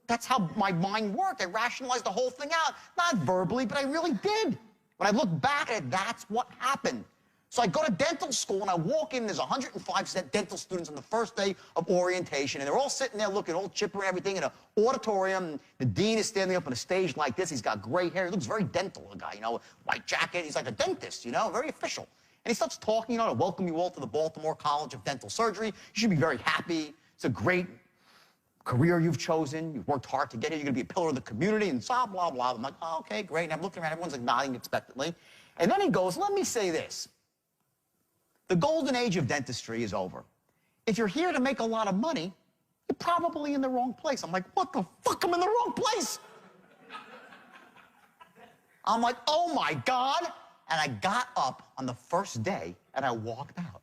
That's how my mind worked. I rationalized the whole thing out, not verbally, but I really did. When I look back at it, that's what happened. So I go to dental school, and I walk in, there's 105 dental students on the first day of orientation, and they're all sitting there looking all chipper and everything in an auditorium. The dean is standing up on a stage like this. He's got gray hair. He looks very dental, the guy, you know, white jacket. He's like a dentist, you know, very official. And he starts talking, you know, to welcome you all to the Baltimore College of Dental Surgery. You should be very happy. It's a great career you've chosen. You've worked hard to get here. You're going to be a pillar of the community and blah, blah, blah. I'm like, oh, okay, great. And I'm looking around. Everyone's like nodding expectantly. And then he goes, let me say this. The golden age of dentistry is over. If you're here to make a lot of money, you're probably in the wrong place. I'm like, what the fuck? I'm in the wrong place. I'm like, oh, my God. And I got up on the first day, and I walked out.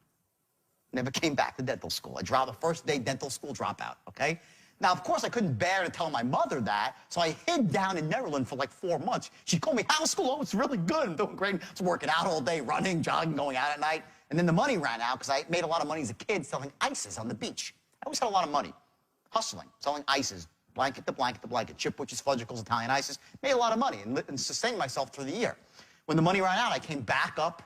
Never came back to dental school. I dropped the first day dental school dropout, okay? Now, of course, I couldn't bear to tell my mother that, so I hid down in Maryland for like 4 months. She called me, how's school? Oh, it's really good. I'm doing great. I was working out all day, running, jogging, going out at night. And then the money ran out because I made a lot of money as a kid selling ices on the beach. I always had a lot of money. Hustling, selling ices, blanket to blanket to blanket, chipwiches, fudgicles, Italian ices. Made a lot of money and sustained myself through the year. When the money ran out, I came back up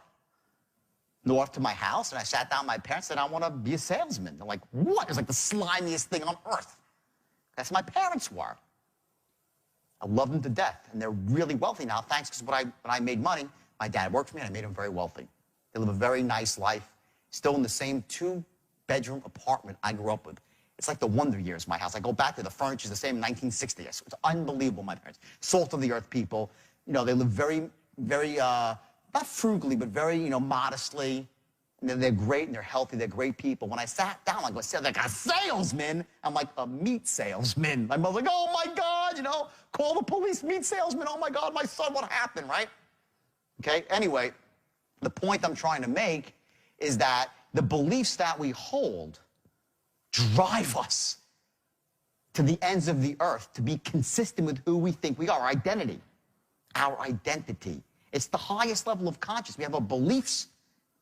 north to my house, and I sat down with my parents and said, I want to be a salesman. They're like, what? It was like the slimiest thing on earth. That's my parents were. I love them to death, and they're really wealthy now, thanks, because when I made money, my dad worked for me, and I made him very wealthy. They live a very nice life, still in the same 2-bedroom apartment I grew up with. It's like the Wonder Years, my house. I go back to the furniture's the same in 1960. It's unbelievable, my parents. Salt of the earth people. You know, they live very not frugally, but very, modestly. And they're great and they're healthy, they're great people. When I sat down, like a salesman, I'm like a meat salesman. My mother's like, oh my God, call the police, meat salesman. Oh my God, my son, what happened, right? Okay, anyway, the point I'm trying to make is that the beliefs that we hold drive us to the ends of the earth to be consistent with who we think we are, our identity. Our identity. It's the highest level of consciousness. We have our beliefs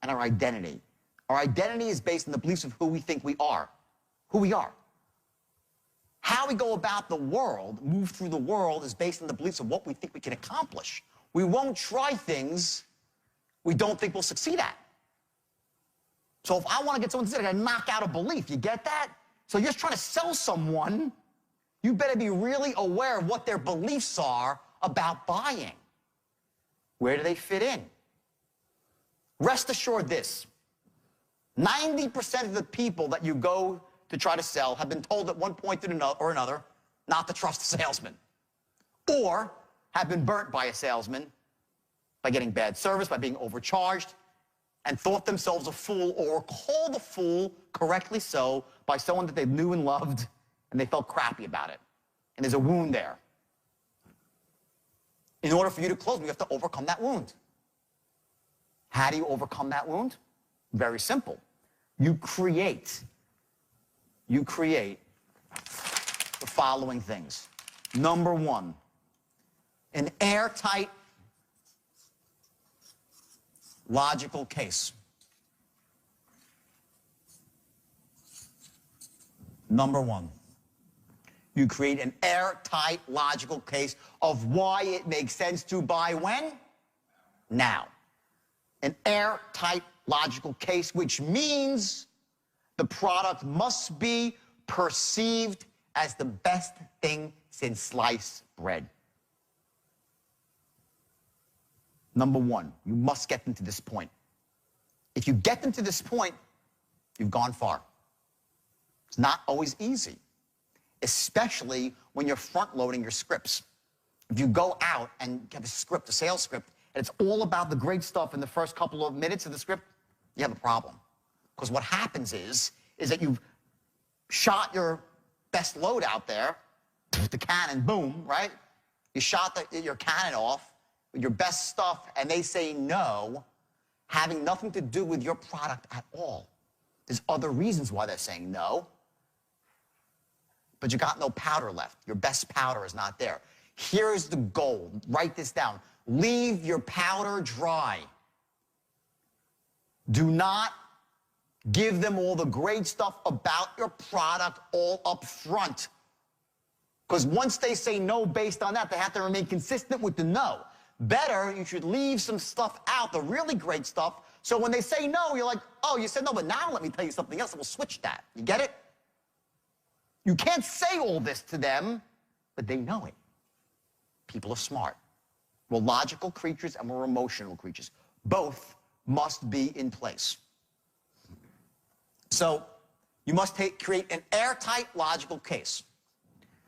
and our identity. Our identity is based on the beliefs of who we think we are, who we are. How we go about the world, move through the world, is based on the beliefs of what we think we can accomplish. We won't try things we don't think we'll succeed at. So if I want to get someone to succeed, I got to knock out a belief. You get that? So you're just trying to sell someone, you better be really aware of what their beliefs are about buying. Where do they fit in? Rest assured this, 90% of the people that you go to try to sell have been told at one point or another not to trust a salesman, or have been burnt by a salesman by getting bad service, by being overcharged, and thought themselves a fool, or called a fool, correctly so, by someone that they knew and loved, and they felt crappy about it. And there's a wound there. In order for you to close, you have to overcome that wound. How do you overcome that wound? Very simple. You create the following things. Number one, an airtight, logical case. Number one, you create an airtight, logical case of why it makes sense to buy when? Now. An airtight, logical case, which means the product must be perceived as the best thing since sliced bread. Number one, you must get them to this point. If you get them to this point, you've gone far. It's not always easy, especially when you're front-loading your scripts. If you go out and have a script, a sales script, and it's all about the great stuff in the first couple of minutes of the script, you have a problem. Because what happens is that you've shot your best load out there, the cannon, boom, right? You shot your cannon off with your best stuff, and they say no, having nothing to do with your product at all. There's other reasons why they're saying no, but you got no powder left. Your best powder is not there. Here's the goal. Write this down. Leave your powder dry. Do not give them all the great stuff about your product all up front. Because once they say no based on that, they have to remain consistent with the no. Better, you should leave some stuff out, the really great stuff, so when they say no, you're like, oh, you said no, but now let me tell you something else, and we'll switch that. You get it? You can't say all this to them, but they know it. People are smart. We're logical creatures and we're emotional creatures. Both must be in place. So you must create an airtight logical case.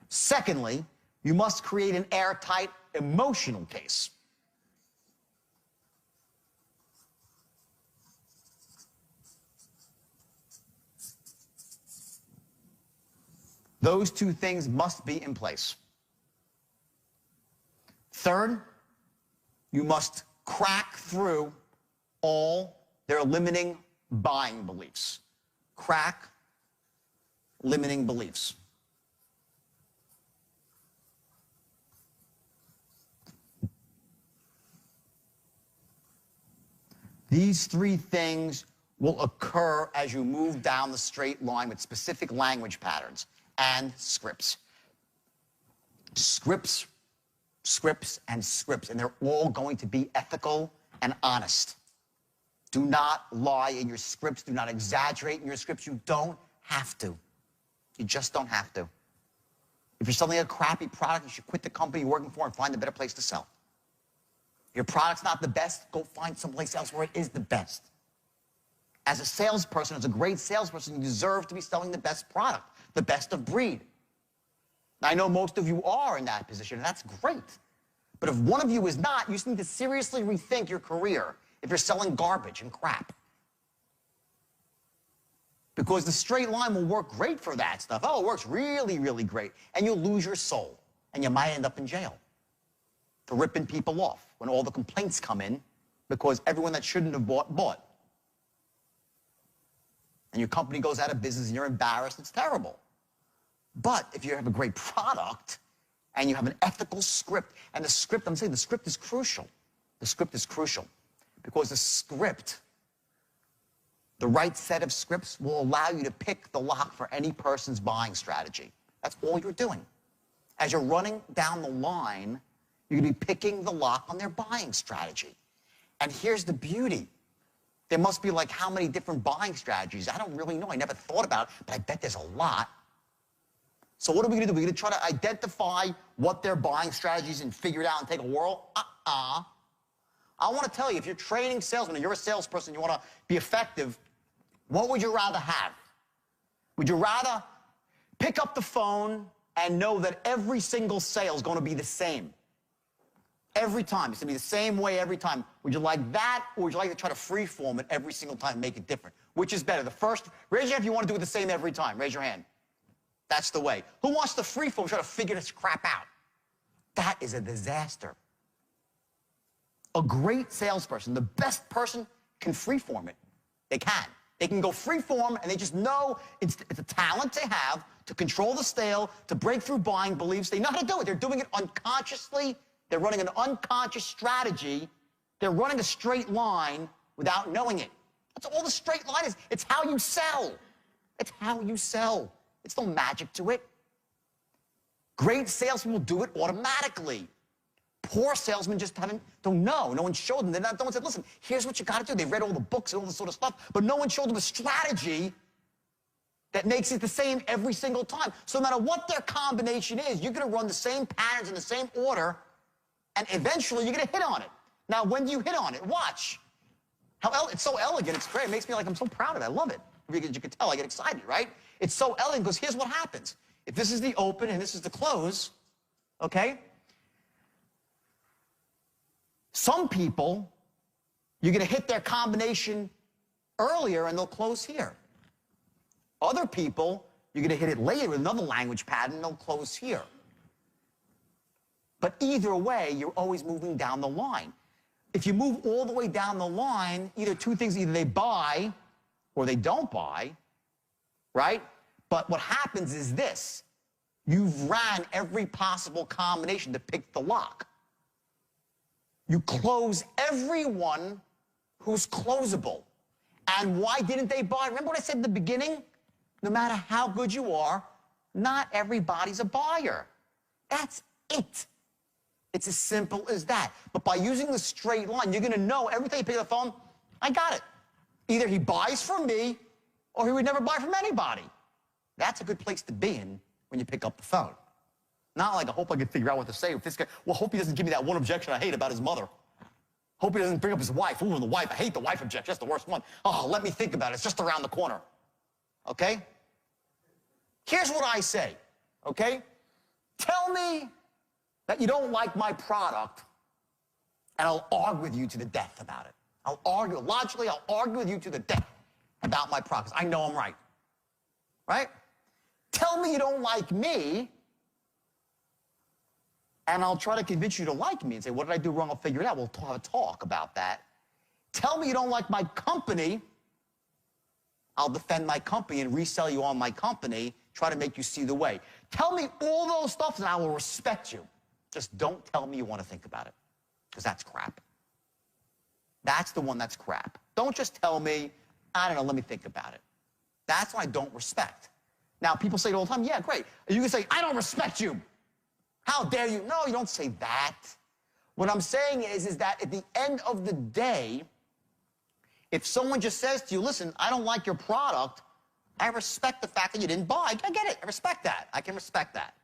Secondly, you must create an airtight emotional case. Those two things must be in place. Third, you must crack through all their limiting buying beliefs. Crack limiting beliefs. These three things will occur as you move down the straight line with specific language patterns and scripts. Scripts, and they're all going to be ethical and honest. Do not lie in your scripts. Do not exaggerate in your scripts. You don't have to. You just don't have to. If you're selling a crappy product, you should quit the company you're working for and find a better place to sell. If your product's not the best, go find someplace else where it is the best. As a salesperson, as a great salesperson, you deserve to be selling the best product, the best of breed. Now, I know most of you are in that position, and that's great. But if one of you is not, you just need to seriously rethink your career if you're selling garbage and crap. Because the straight line will work great for that stuff. Oh, it works really, really great. And you'll lose your soul. And you might end up in jail for ripping people off when all the complaints come in because everyone that shouldn't have bought. And your company goes out of business and you're embarrassed. It's terrible. But if you have a great product and you have an ethical script, and the script, I'm saying the script is crucial. The script is crucial because the script, the right set of scripts will allow you to pick the lock for any person's buying strategy. That's all you're doing. As you're running down the line, you're going to be picking the lock on their buying strategy. And here's the beauty. There must be like how many different buying strategies? I don't really know. I never thought about it, but I bet there's a lot. So what are we going to do? We're going to try to identify what their buying strategies and figure it out and take a whirl? I want to tell you, if you're training salesmen and you're a salesperson, you want to be effective, what would you rather have? Would you rather pick up the phone and know that every single sale is going to be the same? Every time. It's going to be the same way every time. Would you like that, or would you like to try to freeform it every single time and make it different? Which is better? The first, raise your hand if you want to do it the same every time. Raise your hand. That's the way. Who wants to freeform, try to figure this crap out? That is a disaster. A great salesperson, the best person, can freeform it. They can. They can go freeform, and they just know it's a talent they have to control the sale, to break through buying beliefs. They know how to do it. They're doing it unconsciously. They're running an unconscious strategy. They're running a straight line without knowing it. That's all the straight line is. It's how you sell. It's how you sell. It's no magic to it. Great salesmen will do it automatically. Poor salesmen just don't know. No one showed them. No one said, listen, here's what you got to do. They've read all the books and all this sort of stuff, but no one showed them a strategy that makes it the same every single time. So no matter what their combination is, you're going to run the same patterns in the same order, and eventually you're going to hit on it. Now, when do you hit on it? Watch. It's so elegant. It's great. It makes me like I'm so proud of it. I love it. You can tell I get excited, right? It's so elegant because here's what happens. If this is the open and this is the close, okay? Some people, you're going to hit their combination earlier and they'll close here. Other people, you're going to hit it later with another language pattern and they'll close here. But either way, you're always moving down the line. If you move all the way down the line, either two things, either they buy or they don't buy, right? But what happens is this. You've ran every possible combination to pick the lock. You close everyone who's closable. And why didn't they buy? Remember what I said in the beginning? No matter how good you are, not everybody's a buyer. That's it. It's as simple as that. But by using the straight line, you're going to know every time you pick up the phone, I got it. Either he buys from me or he would never buy from anybody. That's a good place to be in when you pick up the phone. Not like, I hope I can figure out what to say with this guy. Well, hope he doesn't give me that one objection I hate about his mother. Hope he doesn't bring up his wife. Ooh, the wife. I hate the wife objection. That's the worst one. Oh, let me think about it. It's just around the corner. Okay? Here's what I say. Okay? Tell me that you don't like my product, and I'll argue with you to the death about it. I'll argue. Logically, I'll argue with you to the death about my product. I know I'm right. Right? Tell me you don't like me, and I'll try to convince you to like me and say, what did I do wrong? I'll figure it out. We'll have a talk about that. Tell me you don't like my company. I'll defend my company and resell you on my company, try to make you see the way. Tell me all those stuff and I will respect you. Just don't tell me you want to think about it, because that's crap. That's the one that's crap. Don't just tell me, I don't know, let me think about it. That's what I don't respect. Now, people say it all the time, yeah, great. You can say, I don't respect you. How dare you? No, you don't say that. What I'm saying is that at the end of the day, if someone just says to you, listen, I don't like your product, I respect the fact that you didn't buy. I get it. I respect that. I can respect that.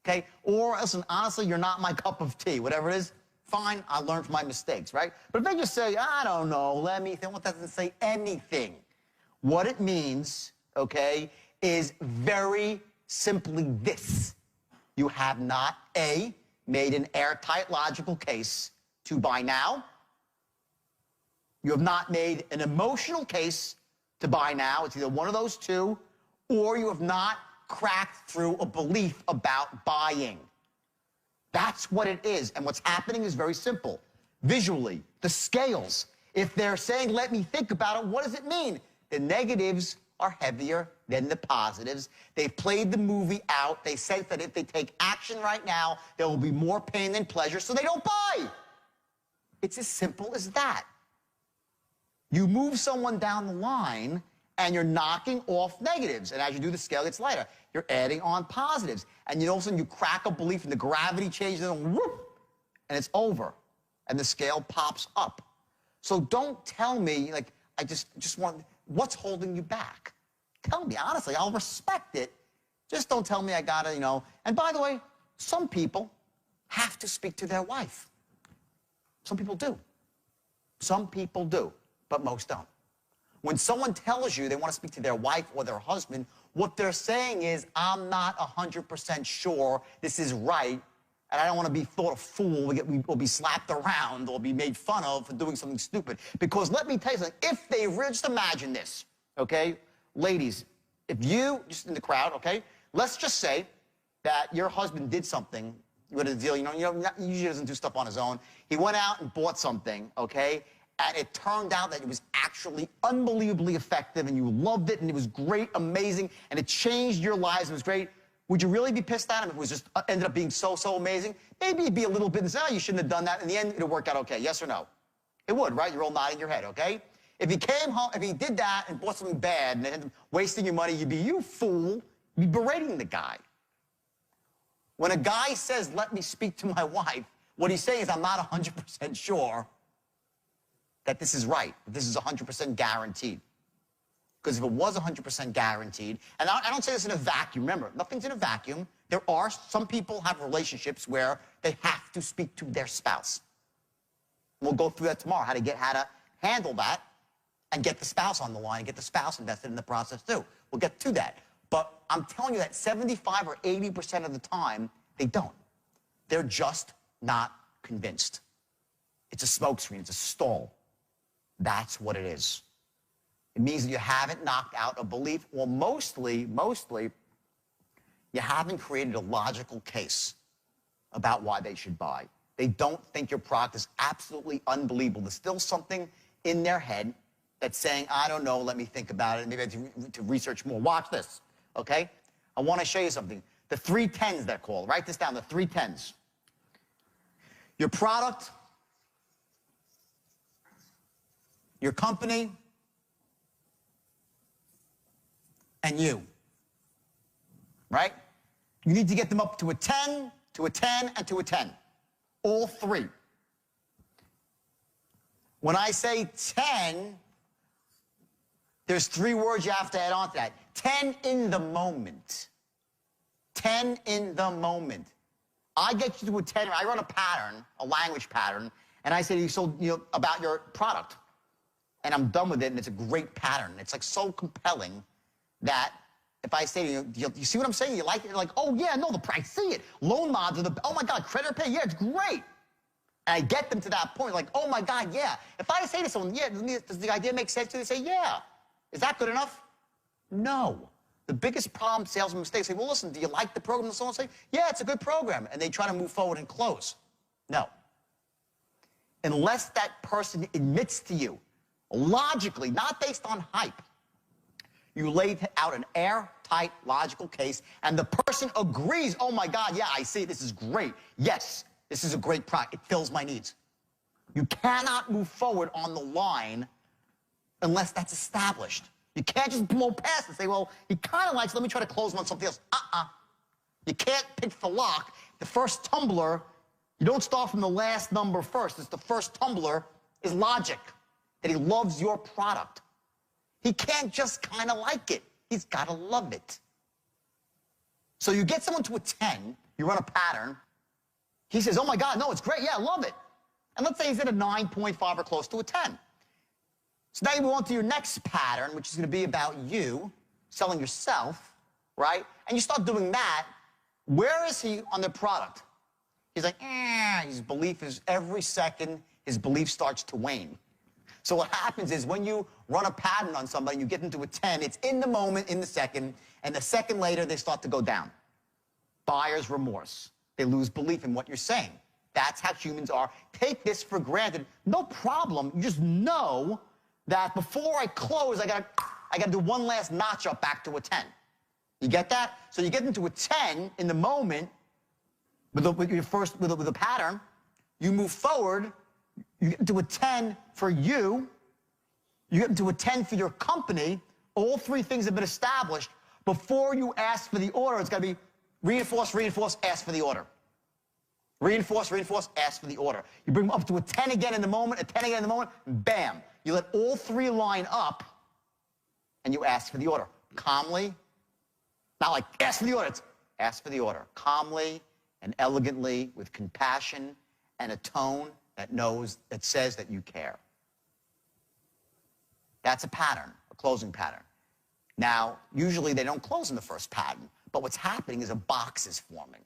Okay? Or, listen, honestly, you're not my cup of tea. Whatever it is, fine, I learned from my mistakes, right? But if they just say, I don't know, let me think, what doesn't say anything. What it means, okay, is very simply this. You have not, A, made an airtight logical case to buy now. You have not made an emotional case to buy now. It's either one of those two, or you have not cracked through a belief about buying. That's what it is. And what's happening is very simple. Visually, the scales, if they're saying, let me think about it, what does it mean? The negatives are heavier than the positives. They've played the movie out. They sense that if they take action right now, there will be more pain than pleasure, so they don't buy. It's as simple as that. You move someone down the line, and you're knocking off negatives. And as you do, the scale gets lighter. You're adding on positives. And all of a sudden, you crack a belief, and the gravity changes, and whoop, and it's over. And the scale pops up. So don't tell me, like, I just want, what's holding you back? Tell me, honestly, I'll respect it. Just don't tell me I gotta, And by the way, some people have to speak to their wife. Some people do. Some people do, but most don't. When someone tells you they want to speak to their wife or their husband, what they're saying is, I'm not 100% sure this is right, and I don't want to be thought a fool. We'll be slapped around or be made fun of for doing something stupid. Because let me tell you something, if they really, just imagine this, okay? Ladies, if you, just in the crowd, okay? Let's just say that your husband did something, you had a deal, he usually doesn't do stuff on his own. He went out and bought something, okay? And it turned out that it was actually unbelievably effective, and you loved it, and it was great, amazing, and it changed your lives, it was great. Would you really be pissed at him if it was just ended up being so amazing? Maybe you'd be a little bit and say, oh, you shouldn't have done that. In the end, it'll work out okay. Yes or no? It would, right? You're all nodding your head, okay? If he came home, if he did that and bought something bad and ended up wasting your money, you'd be, you fool, you'd be berating the guy. When a guy says, let me speak to my wife, what he's saying is, I'm not 100% sure that this is right, that this is 100% guaranteed. Because if it was 100% guaranteed, and I don't say this in a vacuum, remember, nothing's in a vacuum. There are, some people have relationships where they have to speak to their spouse. We'll go through that tomorrow, how to handle that and get the spouse on the line and get the spouse invested in the process too. We'll get to that. But I'm telling you that 75 or 80% of the time, they don't. They're just not convinced. It's a smokescreen, it's a stall. That's what it is. It means that you haven't knocked out a belief, or mostly, you haven't created a logical case about why they should buy. They don't think your product is absolutely unbelievable. There's still something in their head that's saying, I don't know, let me think about it, maybe I have to research more. Watch this, okay? I want to show you something. The 3 10s, they're called. Write this down, the 3 10s. Your product, your company, and you, right? You need to get them up to a 10, to a 10, and to a 10. All 3. When I say 10, there's 3 words you have to add on to that. 10 in the moment. 10 in the moment. I get you to a 10, I run a pattern, a language pattern, and I say to you, so, about your product. And I'm done with it, and it's a great pattern. It's like so compelling that if I say to you, you see what I'm saying? You like it? You're like, oh, yeah, no, I see it. Loan mods are oh, my God, credit or pay, yeah, it's great. And I get them to that point, like, oh, my God, yeah. If I say to someone, yeah, does the idea make sense to you? They say, yeah. Is that good enough? No. The biggest problem salesmen mistakes say, well, listen, do you like the program? And someone say, yeah, it's a good program. And they try to move forward and close. No. Unless that person admits to you, logically, not based on hype, you laid out an airtight, logical case, and the person agrees, oh, my God, yeah, I see, this is great. Yes, this is a great product. It fills my needs. You cannot move forward on the line unless that's established. You can't just blow past and say, well, he kind of likes, let me try to close him on something else. You can't pick the lock. The first tumbler, you don't start from the last number first. It's the first tumbler is logic, that he loves your product. He can't just kind of like it. He's got to love it. So you get someone to a 10, you run a pattern. He says, oh, my God, no, it's great. Yeah, I love it. And let's say he's at a 9.5 or close to a 10. So now you move on to your next pattern, which is going to be about you, selling yourself, right? And you start doing that. Where is he on the product? He's like, his belief is every second, his belief starts to wane. So what happens is when you run a pattern on somebody and you get into a 10, it's in the moment, in the second, and the second later they start to go down. Buyer's remorse. They lose belief in what you're saying. That's how humans are. Take this for granted. No problem. You just know that before I close, I gotta do one last notch up back to a 10. You get that? So you get into a 10 in the moment with a pattern. You move forward. You get into a 10 for you. You get into a 10 for your company. All three things have been established. Before you ask for the order, it's got to be reinforce, reinforce, ask for the order. Reinforce, reinforce, ask for the order. You bring them up to a 10 again in the moment, a 10 again in the moment, bam. You let all three line up, and you ask for the order. Calmly, not like ask for the order, it's ask for the order. Calmly and elegantly, with compassion and a tone that says that you care. That's a pattern, a closing pattern. Now, usually they don't close in the first pattern, but what's happening is a box is forming.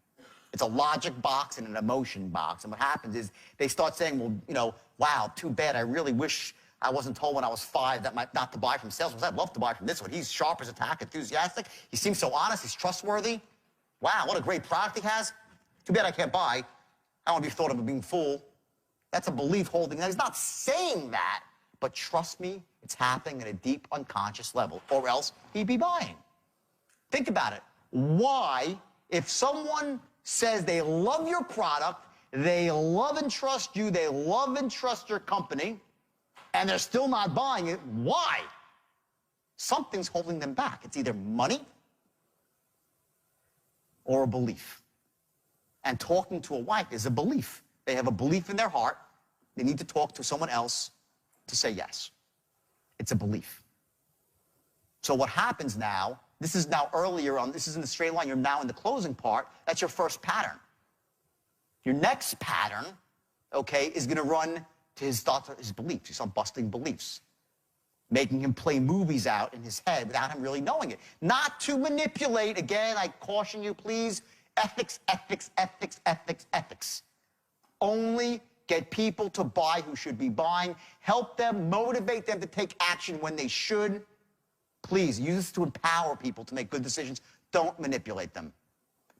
It's a logic box and an emotion box. And what happens is they start saying, well, you know, wow, too bad. I really wish I wasn't told when I was 5 that not to buy from sales. I'd love to buy from this one. He's sharp as a tack, enthusiastic. He seems so honest. He's trustworthy. Wow, what a great product he has. Too bad I can't buy. I don't want to be thought of as being fool. That's a belief holding. He's not saying that, but trust me, it's happening at a deep unconscious level, or else he'd be buying. Think about it. Why, if someone says they love your product, they love and trust you, they love and trust your company, and they're still not buying it, why? Something's holding them back. It's either money or a belief. And talking to a wife is a belief. They have a belief in their heart. They need to talk to someone else to say yes. It's a belief. So what happens now, this is now earlier on, this is in the straight line, you're now in the closing part, that's your first pattern. Your next pattern, okay, is gonna run to his thoughts, his beliefs. You start busting beliefs, making him play movies out in his head without him really knowing it. Not to manipulate, again, I caution you, please, ethics, ethics, ethics, ethics, ethics. Only get people to buy who should be buying. Help them, motivate them to take action when they should. Please, use this to empower people to make good decisions. Don't manipulate them.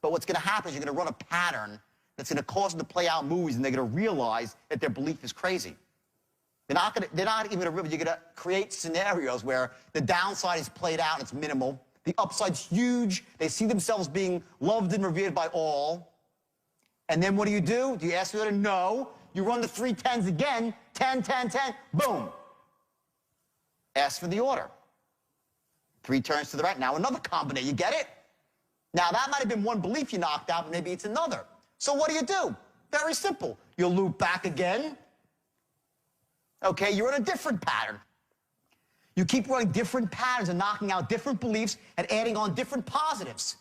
But what's going to happen is you're going to run a pattern that's going to cause them to play out movies, and they're going to realize that their belief is crazy. They're not even going to realize. You're going to create scenarios where the downside is played out and it's minimal. The upside's huge. They see themselves being loved and revered by all. And then what do? Do you ask for the order? No. You run the 3 10s again. 10, 10, 10. Boom. Ask for the order. 3 turns to the right. Now another combination. You get it? Now that might have been one belief you knocked out, but maybe it's another. So what do? Very simple. You'll loop back again. Okay, you're in a different pattern. You keep running different patterns and knocking out different beliefs and adding on different positives,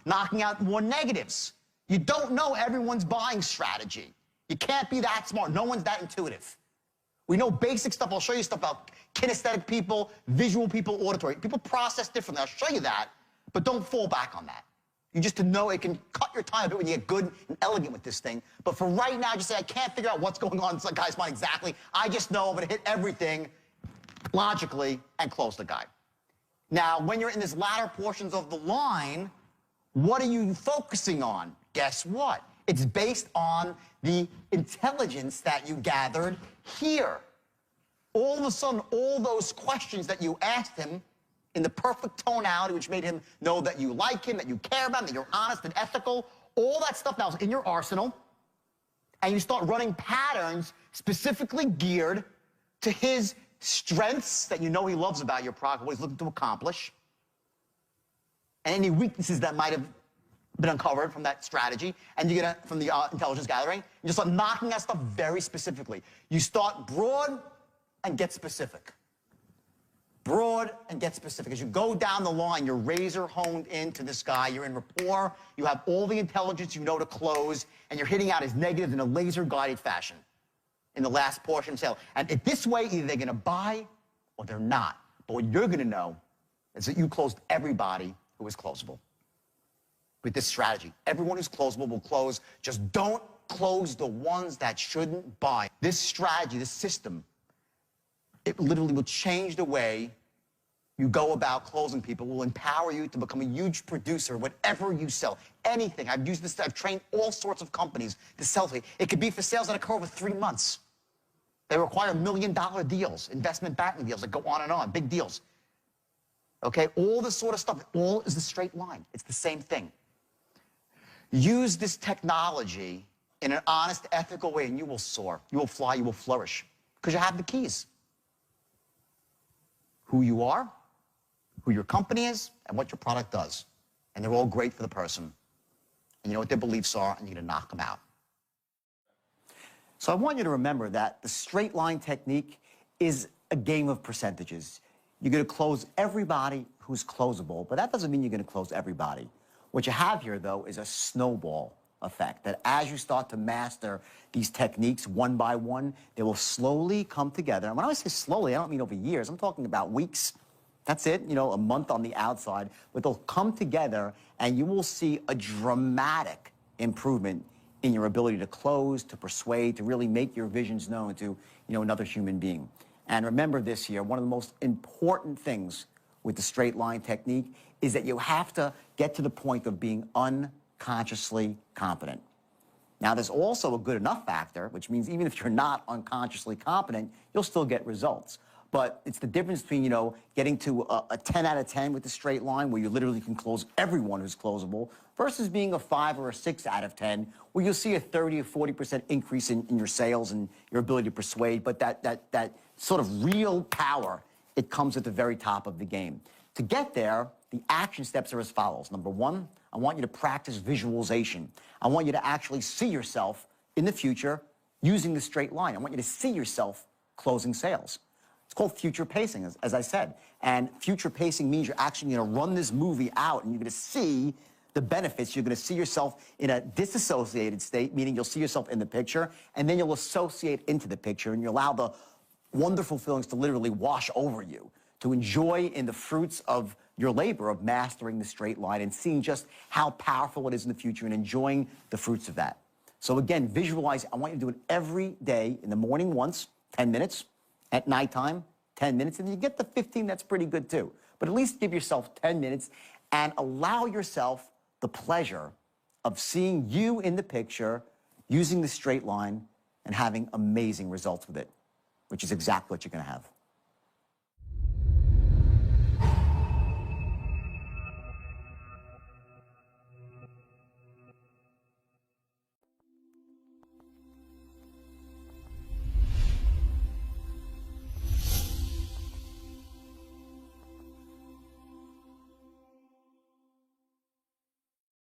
knocking out more negatives. You don't know everyone's buying strategy. You can't be that smart. No one's that intuitive. We know basic stuff. I'll show you stuff about kinesthetic people, visual people, auditory. People process differently. I'll show you that, but don't fall back on that. You just to know it can cut your time a bit when you get good and elegant with this thing. But for right now, just say, I can't figure out what's going on in some guy's mind exactly. I just know I'm going to hit everything logically and close the guy. Now, when you're in this latter portions of the line, what are you focusing on? Guess what? It's based on the intelligence that you gathered here. All of a sudden, all those questions that you asked him in the perfect tonality, which made him know that you like him, that you care about him, that you're honest and ethical, all that stuff now is in your arsenal, and you start running patterns specifically geared to his strengths that you know he loves about your product, what he's looking to accomplish, and any weaknesses that might have been uncovered from that strategy, and you get from the intelligence gathering. You just start knocking that stuff very specifically. You start broad and get specific. Broad and get specific. As you go down the line, you're razor honed into this guy. You're in rapport. You have all the intelligence you know to close, and you're hitting out his negatives in a laser-guided fashion in the last portion of sale. And this way, either they're going to buy or they're not. But what you're going to know is that you closed everybody who was closable. with this strategy. Everyone who's closable will close. Just don't close the ones that shouldn't buy. This strategy, this system, it literally will change the way you go about closing people, will empower you to become a huge producer, whatever you sell, anything. I've used this, I've trained all sorts of companies to sell. It could be for sales that occur over 3 months. They require $1 million deals, investment banking deals that go on, big deals. Okay, all this sort of stuff, all is the straight line. It's the same thing. Use this technology in an honest, ethical way, and you will soar. You will fly, you will flourish, because you have the keys. Who you are, who your company is, and what your product does. And they're all great for the person. And you know what their beliefs are, and you're gonna knock them out. So I want you to remember that the straight line technique is a game of percentages. You're gonna close everybody who's closable, but that doesn't mean you're gonna close everybody. What you have here, though, is a snowball effect, that as you start to master these techniques one by one, they will slowly come together. And when I say slowly, I don't mean over years. I'm talking about weeks. That's it, you know, a month on the outside. But they'll come together, and you will see a dramatic improvement in your ability to close, to persuade, to really make your visions known to, you know, another human being. And remember this here, one of the most important things with the straight line technique is that you have to get to the point of being unconsciously confident. Now, there's also a good enough factor, which means even if you're not unconsciously confident, you'll still get results. But it's the difference between, you know, getting to a 10 out of 10 with the straight line, where you literally can close everyone who's closable, versus being a 5 or a 6 out of 10, where you'll see a 30 or 40% increase in your sales and your ability to persuade. But that sort of real power, it comes at the very top of the game. To get there, the action steps are as follows. Number 1, I want you to practice visualization. I want you to actually see yourself in the future using the straight line. I want you to see yourself closing sales. It's called future pacing, as I said. And future pacing means you're actually going to run this movie out, and you're going to see the benefits. You're going to see yourself in a disassociated state, meaning you'll see yourself in the picture, and then you'll associate into the picture, and you allow the wonderful feelings to literally wash over you, to enjoy in the fruits of your labor of mastering the straight line and seeing just how powerful it is in the future and enjoying the fruits of that. So again, visualize. I want you to do it every day, in the morning once, 10 minutes, at nighttime, 10 minutes, and you get the 15, that's pretty good too. But at least give yourself 10 minutes and allow yourself the pleasure of seeing you in the picture, using the straight line, and having amazing results with it, which is exactly what you're gonna have.